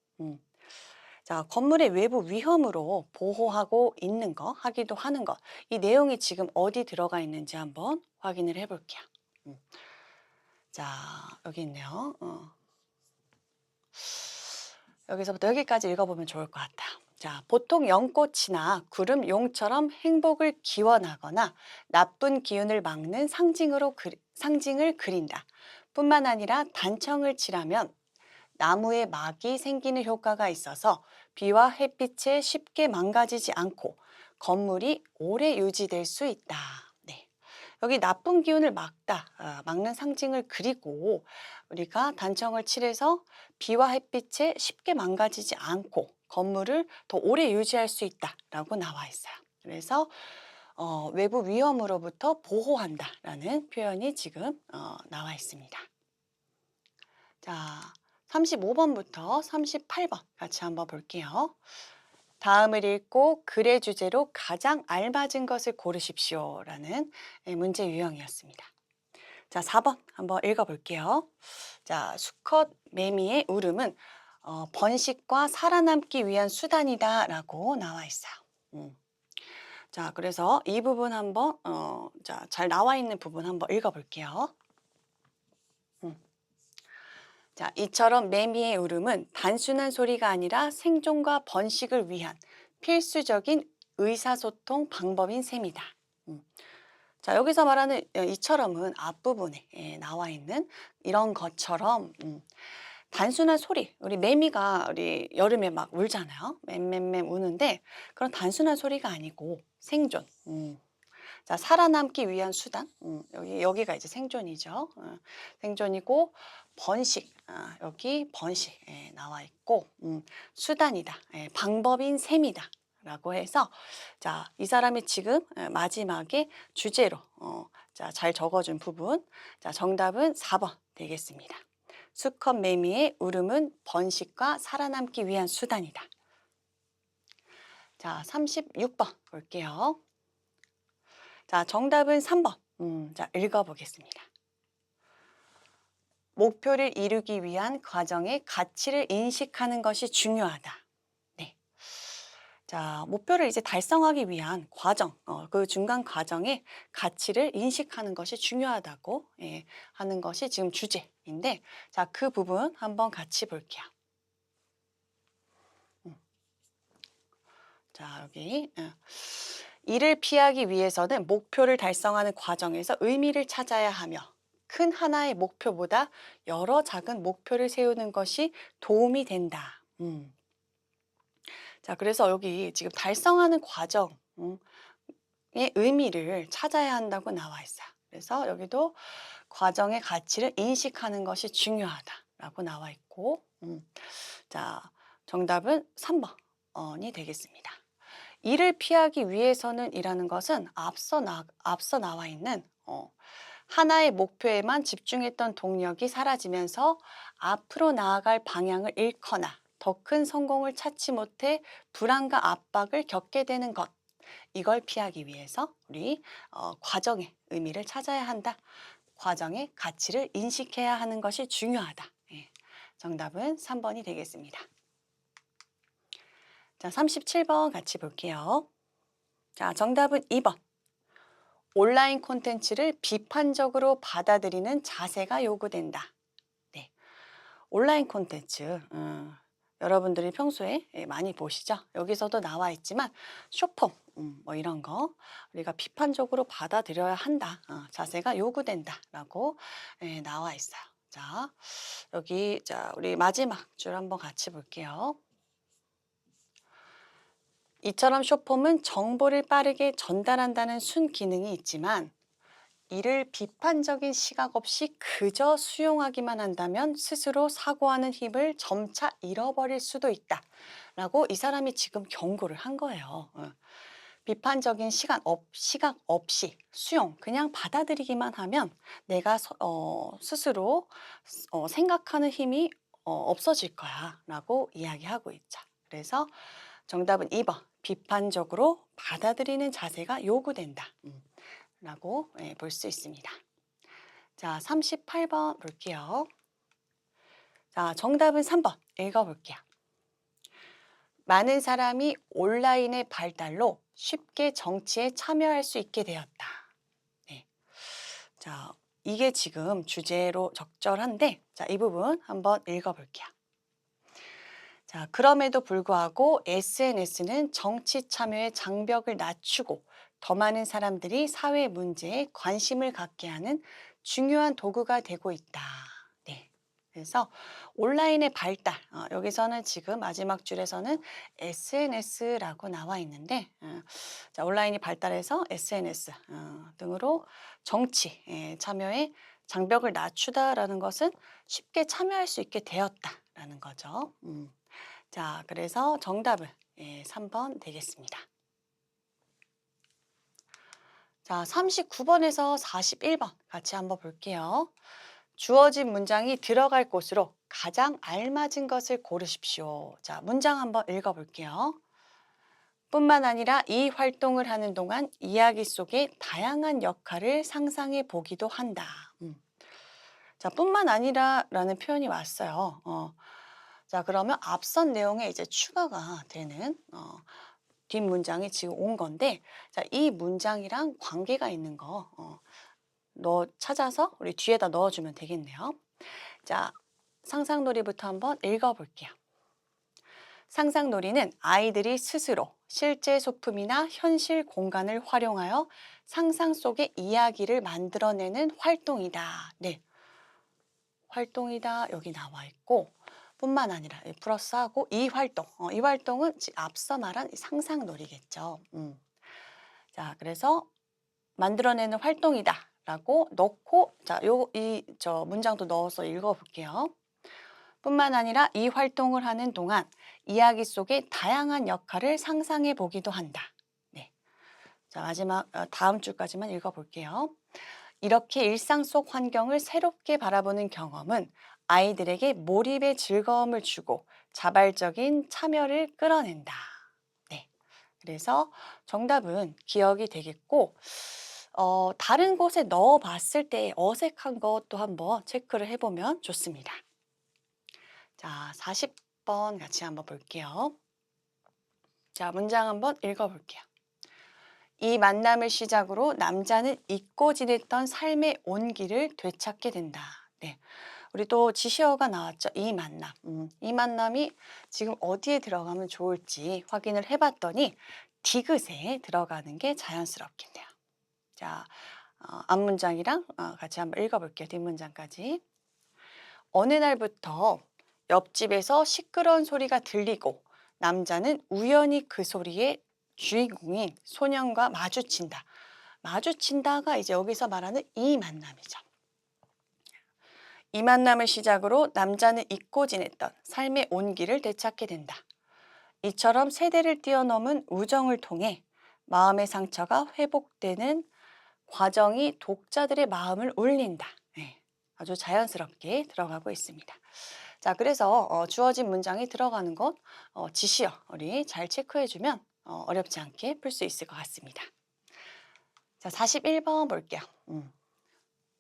자, 건물의 외부 위험으로 보호하고 있는 거, 하기도 하는 것. 이 내용이 지금 어디 들어가 있는지 한번 확인을 해볼게요. 자, 여기 있네요. 여기서부터 여기까지 읽어보면 좋을 것 같아요. 자, 보통 연꽃이나 구름 용처럼 행복을 기원하거나 나쁜 기운을 막는 상징을 그린다. 뿐만 아니라 단청을 칠하면 나무에 막이 생기는 효과가 있어서 비와 햇빛에 쉽게 망가지지 않고 건물이 오래 유지될 수 있다. 네. 여기 나쁜 기운을 막는 상징을 그리고 우리가 단청을 칠해서 비와 햇빛에 쉽게 망가지지 않고 건물을 더 오래 유지할 수 있다라고 나와 있어요. 그래서 외부 위험으로부터 보호한다라는 표현이 지금 나와 있습니다. 자, 35번부터 38번 같이 한번 볼게요. 다음을 읽고 글의 주제로 가장 알맞은 것을 고르십시오라는 문제 유형이었습니다. 자, 4번 한번 읽어볼게요. 자, 수컷 매미의 울음은 번식과 살아남기 위한 수단이다라고 나와 있어요. 자, 그래서 이 부분 한번 잘 나와 있는 부분 한번 읽어볼게요. 자, 이처럼 매미의 울음은 단순한 소리가 아니라 생존과 번식을 위한 필수적인 의사소통 방법인 셈이다. 자, 여기서 말하는 이처럼은 앞부분에 나와 있는 이런 것처럼 단순한 소리, 우리 매미가 우리 여름에 막 울잖아요. 맴맴맴 우는데 그런 단순한 소리가 아니고 생존. 자, 살아남기 위한 수단. 여기가 이제 생존이죠. 생존이고 번식. 여기 번식 나와 있고 수단이다. 방법인 셈이다. 라고 해서 자, 이 사람이 지금 마지막에 주제로 잘 적어준 부분. 자, 정답은 4번 되겠습니다. 수컷 매미의 울음은 번식과 살아남기 위한 수단이다. 자, 36번 볼게요. 자, 정답은 3번. 자, 읽어보겠습니다. 목표를 이루기 위한 과정의 가치를 인식하는 것이 중요하다. 네. 자, 목표를 이제 달성하기 위한 과정, 그 중간 과정의 가치를 인식하는 것이 중요하다고 하는 것이 지금 주제인데, 자, 그 부분 한번 같이 볼게요. 자, 여기. 이를 피하기 위해서는 목표를 달성하는 과정에서 의미를 찾아야 하며 큰 하나의 목표보다 여러 작은 목표를 세우는 것이 도움이 된다. 자, 그래서 여기 지금 달성하는 과정의 의미를 찾아야 한다고 나와 있어요. 그래서 여기도 과정의 가치를 인식하는 것이 중요하다라고 나와 있고, 자, 정답은 3번이 되겠습니다. 이를 피하기 위해서는 이라는 것은 앞서 나와 있는 하나의 목표에만 집중했던 동력이 사라지면서 앞으로 나아갈 방향을 잃거나 더 큰 성공을 찾지 못해 불안과 압박을 겪게 되는 것. 이걸 피하기 위해서 우리 과정의 의미를 찾아야 한다. 과정의 가치를 인식해야 하는 것이 중요하다. 정답은 3번이 되겠습니다. 자, 37번 같이 볼게요. 자, 정답은 2번. 온라인 콘텐츠를 비판적으로 받아들이는 자세가 요구된다. 네. 온라인 콘텐츠, 여러분들이 평소에 많이 보시죠? 여기서도 나와 있지만 쇼폼, 뭐 이런 거 우리가 비판적으로 받아들여야 한다. 자세가 요구된다라고 나와 있어요. 자, 여기 우리 마지막 줄 한번 같이 볼게요. 이처럼 쇼폼은 정보를 빠르게 전달한다는 순기능이 있지만 이를 비판적인 시각 없이 그저 수용하기만 한다면 스스로 사고하는 힘을 점차 잃어버릴 수도 있다. 라고 이 사람이 지금 경고를 한 거예요. 비판적인 시각 없이 수용, 그냥 받아들이기만 하면 내가 스스로 생각하는 힘이 없어질 거야. 라고 이야기하고 있죠. 그래서 정답은 2번. 비판적으로 받아들이는 자세가 요구된다. 라고 볼 수 있습니다. 자, 38번 볼게요. 자, 정답은 3번 읽어볼게요. 많은 사람이 온라인의 발달로 쉽게 정치에 참여할 수 있게 되었다. 네. 자, 이게 지금 주제로 적절한데, 자, 이 부분 한번 읽어볼게요. 자, 그럼에도 불구하고 SNS는 정치 참여의 장벽을 낮추고 더 많은 사람들이 사회 문제에 관심을 갖게 하는 중요한 도구가 되고 있다. 네. 그래서 온라인의 발달, 여기서는 지금 마지막 줄에서는 SNS라고 나와 있는데, 자, 온라인이 발달해서 SNS 등으로 정치 참여에 장벽을 낮추다라는 것은 쉽게 참여할 수 있게 되었다라는 거죠. 자, 그래서 정답은 3번 되겠습니다. 자, 39번에서 41번 같이 한번 볼게요. 주어진 문장이 들어갈 곳으로 가장 알맞은 것을 고르십시오. 자, 문장 한번 읽어볼게요. 뿐만 아니라 이 활동을 하는 동안 이야기 속에 다양한 역할을 상상해 보기도 한다. 자, 뿐만 아니라라는 표현이 왔어요. 자, 그러면 앞선 내용에 이제 추가가 되는 뒷문장이 지금 온 건데, 자, 이 문장이랑 관계가 있는 거 찾아서 우리 뒤에다 넣어주면 되겠네요. 자, 상상놀이부터 한번 읽어볼게요. 상상놀이는 아이들이 스스로 실제 소품이나 현실 공간을 활용하여 상상 속의 이야기를 만들어내는 활동이다. 네, 활동이다 여기 나와 있고 뿐만 아니라 플러스하고 이 활동, 이 활동은 앞서 말한 상상놀이겠죠. 자, 그래서 만들어내는 활동이다라고 넣고 자, 저 문장도 넣어서 읽어볼게요. 뿐만 아니라 이 활동을 하는 동안 이야기 속의 다양한 역할을 상상해 보기도 한다. 네. 자, 마지막 다음 줄까지만 읽어볼게요. 이렇게 일상 속 환경을 새롭게 바라보는 경험은 아이들에게 몰입의 즐거움을 주고 자발적인 참여를 끌어낸다. 네. 그래서 정답은 기억이 되겠고, 다른 곳에 넣어 봤을 때 어색한 것도 한번 체크를 해보면 좋습니다. 자, 40번 같이 한번 볼게요. 자, 문장 한번 읽어볼게요. 이 만남을 시작으로 남자는 잊고 지냈던 삶의 온기를 되찾게 된다. 네. 우리 또 지시어가 나왔죠. 이 만남. 이 만남이 지금 어디에 들어가면 좋을지 확인을 해봤더니 디귿에 들어가는 게 자연스럽겠네요. 자, 앞문장이랑 같이 한번 읽어볼게요. 뒷문장까지. 어느 날부터 옆집에서 시끄러운 소리가 들리고 남자는 우연히 그 소리의 주인공인 소년과 마주친다. 마주친다가 이제 여기서 말하는 이 만남이죠. 이 만남을 시작으로 남자는 잊고 지냈던 삶의 온기를 되찾게 된다. 이처럼 세대를 뛰어넘은 우정을 통해 마음의 상처가 회복되는 과정이 독자들의 마음을 울린다. 네, 아주 자연스럽게 들어가고 있습니다. 자, 그래서 주어진 문장이 들어가는 것 지시어 우리 잘 체크해주면 어렵지 않게 풀 수 있을 것 같습니다. 자, 41번 볼게요.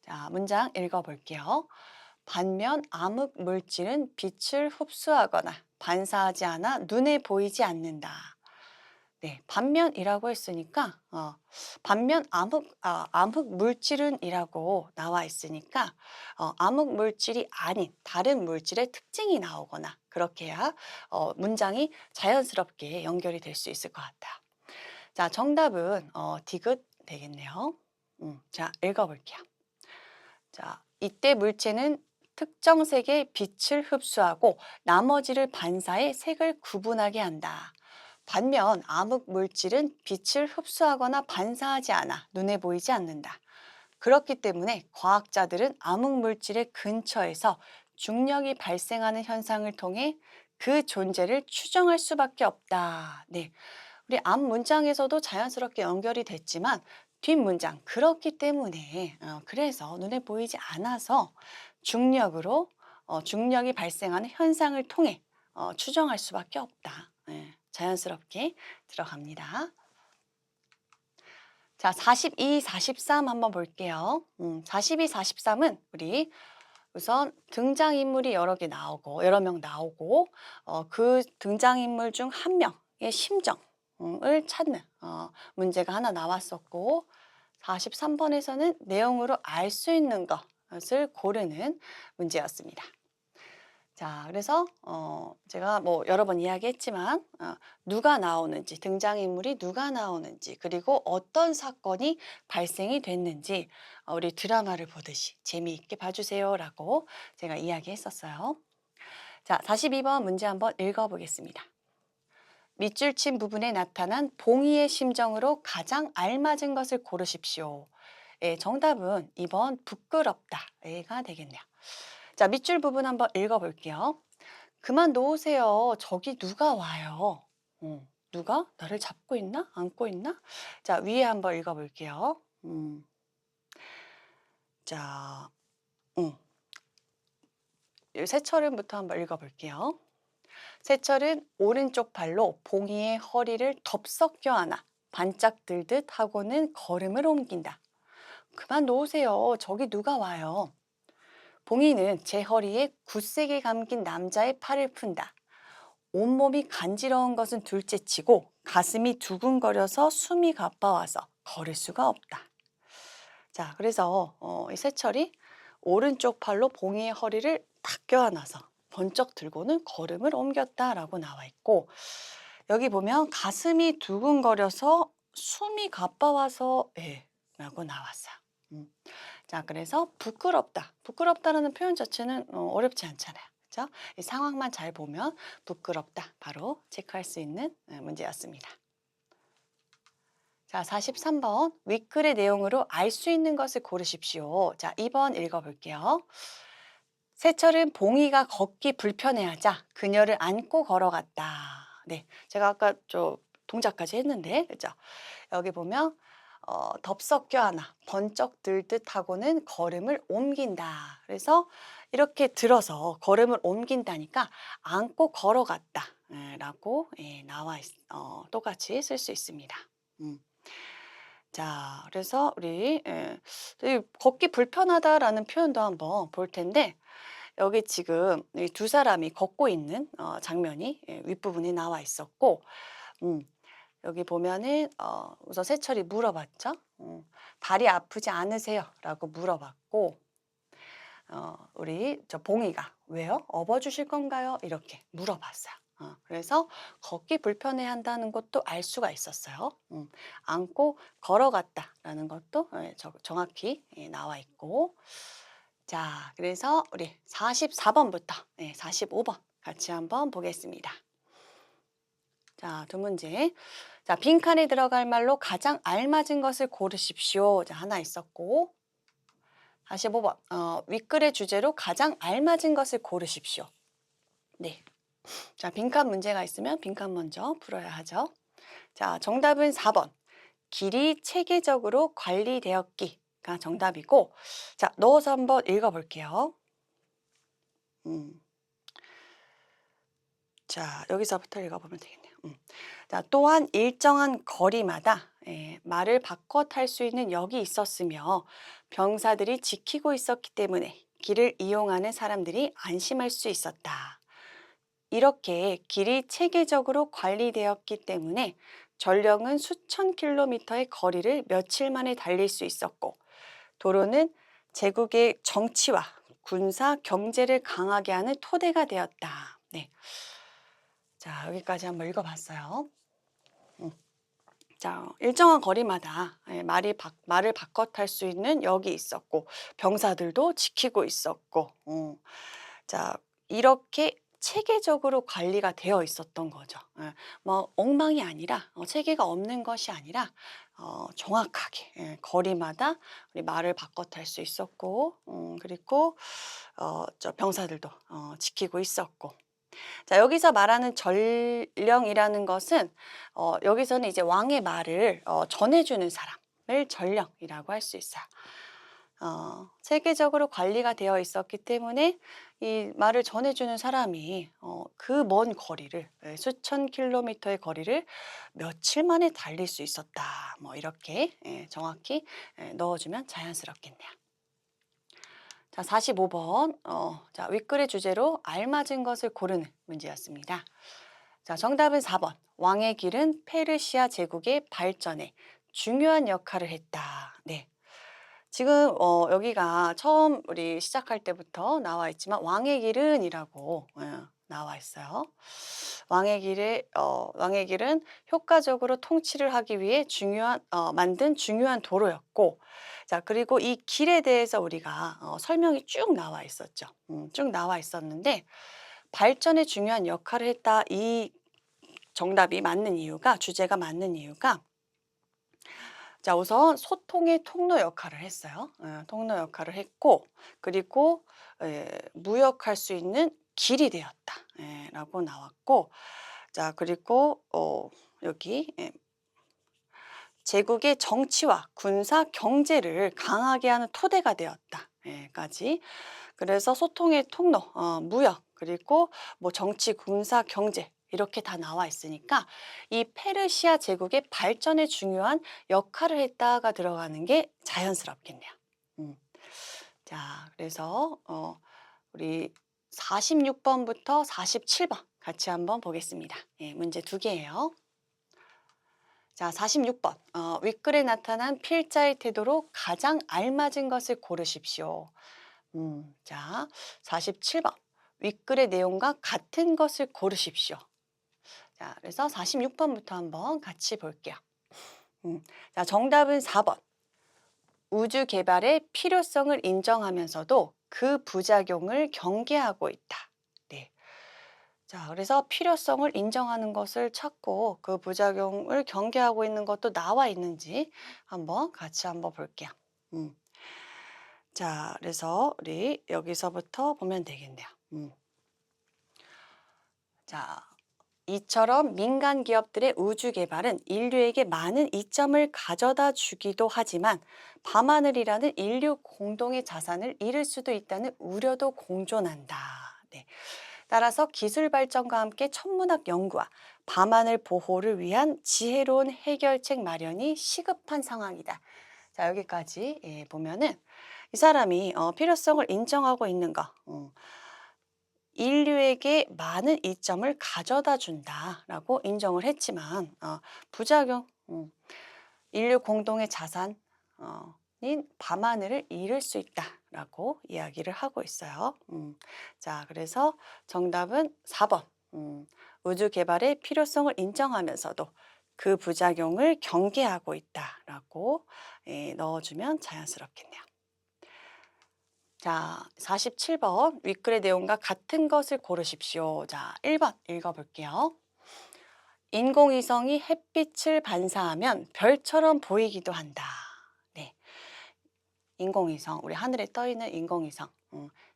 자, 문장 읽어볼게요. 반면 암흑 물질은 빛을 흡수하거나 반사하지 않아 눈에 보이지 않는다. 네, 반면이라고 했으니까 반면 암흑 물질은이라고 나와 있으니까 암흑 물질이 아닌 다른 물질의 특징이 나오거나 그렇게 해야 문장이 자연스럽게 연결이 될 수 있을 것 같아요. 자, 정답은 디귿 되겠네요. 자, 읽어볼게요. 자, 이때 물체는 특정 색의 빛을 흡수하고 나머지를 반사해 색을 구분하게 한다. 반면 암흑 물질은 빛을 흡수하거나 반사하지 않아 눈에 보이지 않는다. 그렇기 때문에 과학자들은 암흑 물질의 근처에서 중력이 발생하는 현상을 통해 그 존재를 추정할 수밖에 없다. 네, 우리 앞 문장에서도 자연스럽게 연결이 됐지만 뒷문장 그렇기 때문에 그래서 눈에 보이지 않아서 중력으로 중력이 발생하는 현상을 통해 추정할 수밖에 없다. 네, 자연스럽게 들어갑니다. 자, 42, 43 한번 볼게요. 42, 43은 우리 우선 등장인물이 여러 명 나오고 그 등장인물 중 한 명의 심정을 찾는 문제가 하나 나왔었고 43번에서는 내용으로 알 수 있는 것을 고르는 문제였습니다. 자, 그래서 제가 뭐 여러 번 이야기했지만 누가 나오는지, 등장인물이 누가 나오는지, 그리고 어떤 사건이 발생이 됐는지 우리 드라마를 보듯이 재미있게 봐주세요라고 제가 이야기했었어요. 자, 42번 문제 한번 읽어보겠습니다. 밑줄 친 부분에 나타난 봉이의 심정으로 가장 알맞은 것을 고르십시오. 예, 정답은 2번 부끄럽다가 되겠네요. 자, 밑줄 부분 한번 읽어볼게요. 그만 놓으세요. 저기 누가 와요. 누가? 나를 잡고 있나? 안고 있나? 자, 위에 한번 읽어볼게요. 자, 세철은부터 한번 읽어볼게요. 세철은 오른쪽 발로 봉이의 허리를 덥석 껴안아 반짝 들듯 하고는 걸음을 옮긴다. 그만 놓으세요. 저기 누가 와요. 봉이는 제 허리에 굳세게 감긴 남자의 팔을 푼다. 온몸이 간지러운 것은 둘째치고 가슴이 두근거려서 숨이 가빠와서 걸을 수가 없다. 자, 그래서 이 세철이 오른쪽 팔로 봉이의 허리를 탁 껴안아서 번쩍 들고는 걸음을 옮겼다라고 나와 있고, 여기 보면 가슴이 두근거려서 숨이 가빠와서 라고 나왔어요. 자, 그래서 부끄럽다. 부끄럽다라는 표현 자체는 어렵지 않잖아요. 그렇죠? 이 상황만 잘 보면 부끄럽다. 바로 체크할 수 있는 문제였습니다. 자, 43번 윗글의 내용으로 알 수 있는 것을 고르십시오. 자, 2번 읽어볼게요. 세철은 봉이가 걷기 불편해하자 그녀를 안고 걸어갔다. 네, 제가 아까 동작까지 했는데, 그죠? 여기 보면 덥석 껴안아 번쩍 들듯 하고는 걸음을 옮긴다. 그래서 이렇게 들어서 걸음을 옮긴다니까 안고 걸어갔다 라고 나와 똑같이 쓸 수 있습니다. 자, 그래서 우리 걷기 불편하다라는 표현도 한번 볼 텐데, 여기 지금 이 두 사람이 걷고 있는 장면이 윗부분에 나와 있었고, 여기 보면은 우선 세철이 물어봤죠. 다리 아프지 않으세요? 라고 물어봤고, 우리 봉이가 왜요? 업어주실 건가요? 이렇게 물어봤어요. 그래서 걷기 불편해한다는 것도 알 수가 있었어요. 안고 걸어갔다라는 것도 정확히 나와 있고, 자, 그래서 우리 44번부터 45번 같이 한번 보겠습니다. 자, 두 문제. 자, 빈칸에 들어갈 말로 가장 알맞은 것을 고르십시오. 자, 하나 있었고, 45번. 윗글의 주제로 가장 알맞은 것을 고르십시오. 네. 자, 빈칸 문제가 있으면 빈칸 먼저 풀어야 하죠. 자, 정답은 4번. 길이 체계적으로 관리되었기가 정답이고, 자, 넣어서 한번 읽어볼게요. 자, 여기서부터 읽어보면 되겠네요. 자, 또한 일정한 거리마다 말을 바꿔 탈 수 있는 역이 있었으며 병사들이 지키고 있었기 때문에 길을 이용하는 사람들이 안심할 수 있었다. 이렇게 길이 체계적으로 관리되었기 때문에 전령은 수천 킬로미터의 거리를 며칠 만에 달릴 수 있었고, 도로는 제국의 정치와 군사, 경제를 강하게 하는 토대가 되었다. 네. 자, 여기까지 한번 읽어봤어요. 자, 일정한 거리마다 말을 바꿔 탈 수 있는 역이 있었고, 병사들도 지키고 있었고, 자, 이렇게 체계적으로 관리가 되어 있었던 거죠. 뭐 엉망이 아니라 체계가 없는 것이 아니라 정확하게 거리마다 우리 말을 바꿔 탈 수 있었고, 그리고 병사들도 지키고 있었고. 자, 여기서 말하는 전령이라는 것은 여기서는 이제 왕의 말을 전해주는 사람을 전령이라고 할 수 있어요. 체계적으로 관리가 되어 있었기 때문에 이 말을 전해주는 사람이 그 먼 거리를 수천 킬로미터의 거리를 며칠 만에 달릴 수 있었다. 뭐 이렇게 정확히 넣어주면 자연스럽겠네요. 자, 45번. 자, 윗글의 주제로 알맞은 것을 고르는 문제였습니다. 자, 정답은 4번. 왕의 길은 페르시아 제국의 발전에 중요한 역할을 했다. 네. 지금 여기가 처음 우리 시작할 때부터 나와 있지만 왕의 길은이라고 나와 있어요. 왕의 길은 효과적으로 통치를 하기 위해 만든 중요한 도로였고, 자, 그리고 이 길에 대해서 우리가 설명이 쭉 나와 있었죠. 쭉 나와 있었는데 발전에 중요한 역할을 했다. 이 정답이 맞는 이유가, 주제가 맞는 이유가, 자, 우선 소통의 통로 역할을 했어요. 통로 역할을 했고, 그리고 무역할 수 있는 길이 되었다. 라고 나왔고, 자, 그리고 여기 제국의 정치와 군사, 경제를 강하게 하는 토대가 되었다. 까지. 그래서 소통의 통로, 무역, 그리고 뭐 정치, 군사, 경제 이렇게 다 나와 있으니까 이 페르시아 제국의 발전에 중요한 역할을 했다가 들어가는 게 자연스럽겠네요. 음. 자, 그래서 우리 46번부터 47번 같이 한번 보겠습니다. 문제 두 개예요. 자, 46번. 윗글에 나타난 필자의 태도로 가장 알맞은 것을 고르십시오. 자, 47번. 윗글의 내용과 같은 것을 고르십시오. 자, 그래서 46번부터 한번 같이 볼게요. 자, 정답은 4번. 우주 개발의 필요성을 인정하면서도 그 부작용을 경계하고 있다. 네. 자, 그래서 필요성을 인정하는 것을 찾고 그 부작용을 경계하고 있는 것도 나와 있는지 같이 한번 볼게요. 자, 그래서 우리 여기서부터 보면 되겠네요. 자, 이처럼 민간 기업들의 우주 개발은 인류에게 많은 이점을 가져다 주기도 하지만 밤하늘이라는 인류 공동의 자산을 잃을 수도 있다는 우려도 공존한다. 네. 따라서 기술 발전과 함께 천문학 연구와 밤하늘 보호를 위한 지혜로운 해결책 마련이 시급한 상황이다. 자, 여기까지 보면은 이 사람이 필요성을 인정하고 있는 거, 인류에게 많은 이점을 가져다 준다라고 인정을 했지만 부작용, 인류 공동의 자산인 밤하늘을 잃을 수 있다라고 이야기를 하고 있어요. 자, 그래서 정답은 4번. 우주 개발의 필요성을 인정하면서도 그 부작용을 경계하고 있다라고 넣어주면 자연스럽겠네요. 자, 47번 윗글의 내용과 같은 것을 고르십시오. 자, 1번 읽어볼게요. 인공위성이 햇빛을 반사하면 별처럼 보이기도 한다. 네, 인공위성, 우리 하늘에 떠 있는 인공위성.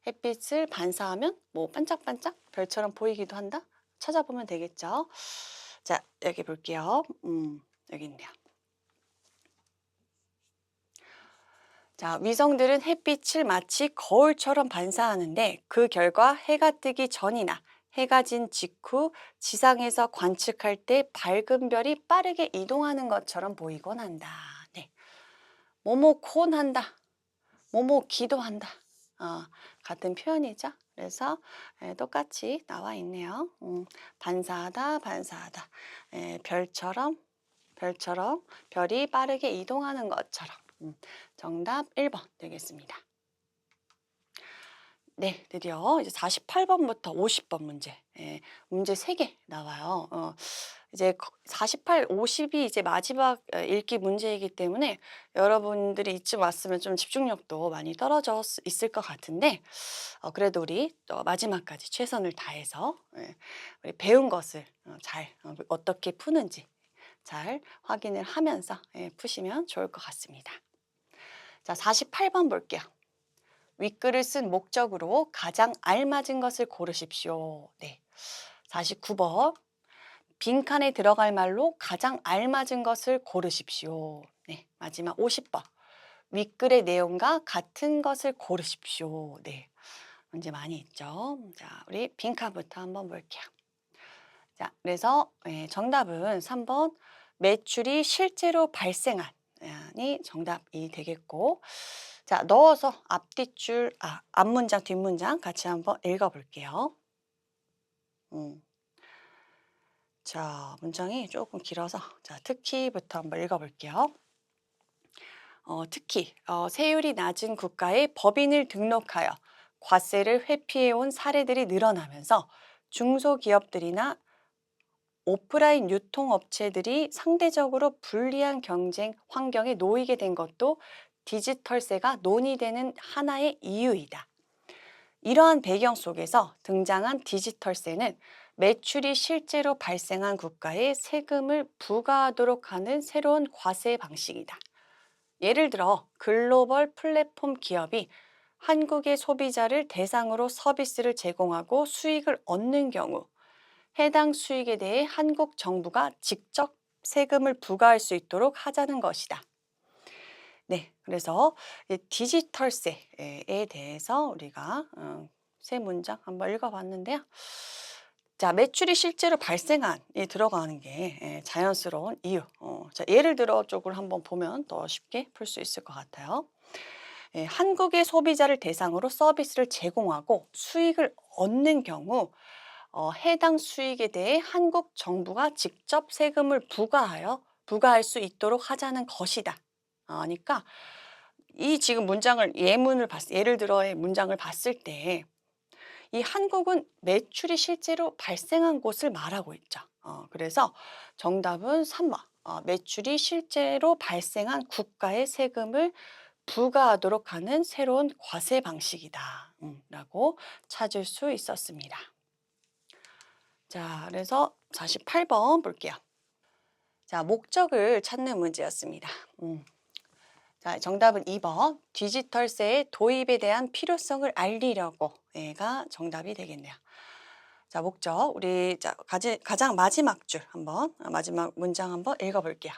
햇빛을 반사하면 뭐 반짝반짝 별처럼 보이기도 한다. 찾아보면 되겠죠. 자, 여기 볼게요. 여기 있네요. 자, 위성들은 햇빛을 마치 거울처럼 반사하는데 그 결과 해가 뜨기 전이나 해가 진 직후 지상에서 관측할 때 밝은 별이 빠르게 이동하는 것처럼 보이곤 한다. 네. 뭐뭐콘 한다. 뭐뭐 기도한다. 같은 표현이죠. 그래서 똑같이 나와 있네요. 반사하다, 반사하다. 별처럼 별이 빠르게 이동하는 것처럼. 정답 1번 되겠습니다. 네, 드디어 이제 48번부터 50번 문제. 문제 3개 나와요. 이제 48, 50이 이제 마지막 읽기 문제이기 때문에 여러분들이 이쯤 왔으면 좀 집중력도 많이 떨어져 있을 것 같은데, 그래도 우리 마지막까지 최선을 다해서 우리 배운 것을 잘 어떻게 푸는지 잘 확인을 하면서 푸시면 좋을 것 같습니다. 자, 48번 볼게요. 윗글을 쓴 목적으로 가장 알맞은 것을 고르십시오. 네. 49번. 빈칸에 들어갈 말로 가장 알맞은 것을 고르십시오. 네. 마지막 50번. 윗글의 내용과 같은 것을 고르십시오. 네. 문제 많이 있죠. 자, 우리 빈칸부터 한번 볼게요. 자, 그래서 정답은 3번. 매출이 실제로 발생한 이 정답이 되겠고, 자, 넣어서 앞문장, 뒷문장 같이 한번 읽어볼게요. 자, 문장이 조금 길어서 자, 특히부터 한번 읽어볼게요. 특히 세율이 낮은 국가에 법인을 등록하여 과세를 회피해온 사례들이 늘어나면서 중소기업들이나 오프라인 유통업체들이 상대적으로 불리한 경쟁 환경에 놓이게 된 것도 디지털세가 논의되는 하나의 이유이다. 이러한 배경 속에서 등장한 디지털세는 매출이 실제로 발생한 국가에 세금을 부과하도록 하는 새로운 과세 방식이다. 예를 들어 글로벌 플랫폼 기업이 한국의 소비자를 대상으로 서비스를 제공하고 수익을 얻는 경우 해당 수익에 대해 한국 정부가 직접 세금을 부과할 수 있도록 하자는 것이다. 네, 그래서 이 디지털세에 대해서 우리가 세 문장 한번 읽어봤는데요. 자, 매출이 실제로 발생한 이 들어가는 게 자연스러운 이유. 자, 예를 들어 쪽을 한번 보면 더 쉽게 풀 수 있을 것 같아요. 한국의 소비자를 대상으로 서비스를 제공하고 수익을 얻는 경우 해당 수익에 대해 한국 정부가 직접 세금을 부과할 수 있도록 하자는 것이다. 그러니까 이 지금 문장을 예를 들어의 문장을 봤을 때 이 한국은 매출이 실제로 발생한 곳을 말하고 있죠. 그래서 정답은 3번. 매출이 실제로 발생한 국가의 세금을 부과하도록 하는 새로운 과세 방식이다. 라고 찾을 수 있었습니다. 자, 그래서 48번 볼게요. 자, 목적을 찾는 문제였습니다. 자, 정답은 2번. 디지털세의 도입에 대한 필요성을 알리려고가 정답이 되겠네요. 자, 목적. 우리 가장 마지막 줄 마지막 문장 한번 읽어볼게요.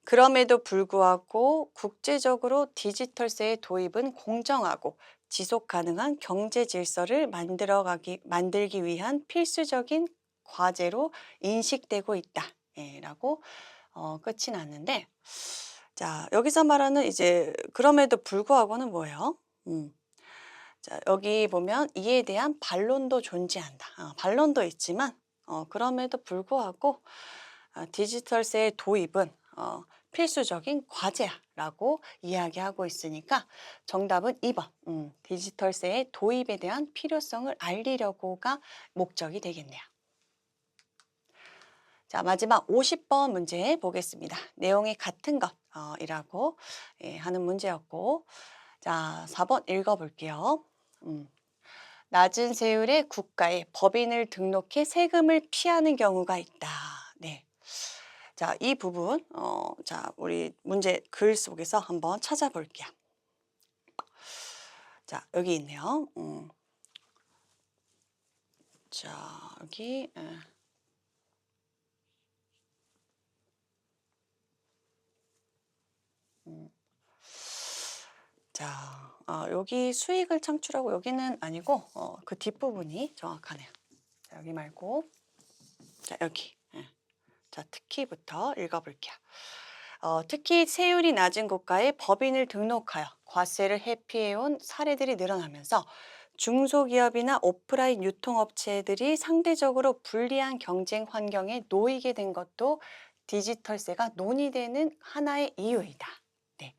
그럼에도 불구하고 국제적으로 디지털세의 도입은 공정하고 지속 가능한 경제 질서를 만들기 위한 필수적인 과제로 인식되고 있다. 라고 끝이 났는데, 자, 여기서 말하는 이제 그럼에도 불구하고는 뭐예요? 자, 여기 보면 이에 대한 반론도 존재한다. 반론도 있지만 그럼에도 불구하고 디지털세의 도입은 필수적인 과제라고 이야기하고 있으니까 정답은 2번. 디지털세의 도입에 대한 필요성을 알리려고가 목적이 되겠네요. 자, 마지막 50번 문제 보겠습니다. 내용이 같은 것이라고 하는 문제였고, 자, 4번 읽어볼게요. 낮은 세율의 국가에 법인을 등록해 세금을 피하는 경우가 있다. 네. 자, 이 부분, 자, 우리 문제 글 속에서 한번 찾아볼게요. 자, 여기 있네요. 자, 여기. 자, 여기 수익을 창출하고 여기는 아니고 그 뒷부분이 정확하네요. 자, 여기 말고 자, 여기. 자, 특히부터 읽어볼게요. 특히 세율이 낮은 국가에 법인을 등록하여 과세를 회피해온 사례들이 늘어나면서 중소기업이나 오프라인 유통업체들이 상대적으로 불리한 경쟁 환경에 놓이게 된 것도 디지털세가 논의되는 하나의 이유이다. 네.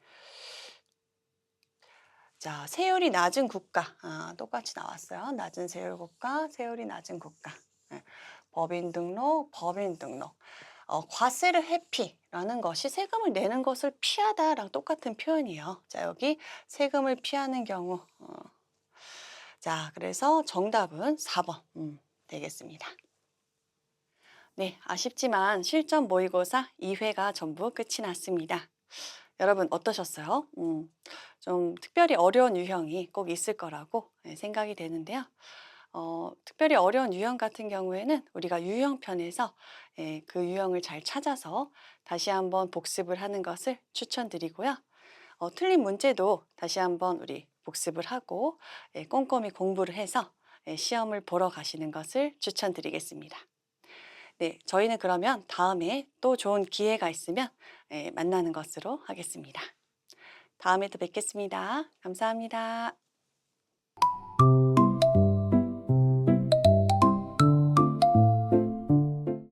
자, 세율이 낮은 국가. 똑같이 나왔어요. 낮은 세율 국가, 세율이 낮은 국가. 네. 법인 등록. 과세를 회피라는 것이 세금을 내는 것을 피하다랑 똑같은 표현이에요. 자, 여기 세금을 피하는 경우. 자, 그래서 정답은 4번 되겠습니다. 네, 아쉽지만 실전 모의고사 2회가 전부 끝이 났습니다. 여러분 어떠셨어요? 좀 특별히 어려운 유형이 꼭 있을 거라고 생각이 되는데요. 특별히 어려운 유형 같은 경우에는 우리가 유형편에서 그 유형을 잘 찾아서 다시 한번 복습을 하는 것을 추천드리고요. 틀린 문제도 다시 한번 우리 복습을 하고 꼼꼼히 공부를 해서 시험을 보러 가시는 것을 추천드리겠습니다. 네, 저희는 그러면 다음에 또 좋은 기회가 있으면 만나는 것으로 하겠습니다. 다음에 또 뵙겠습니다. 감사합니다.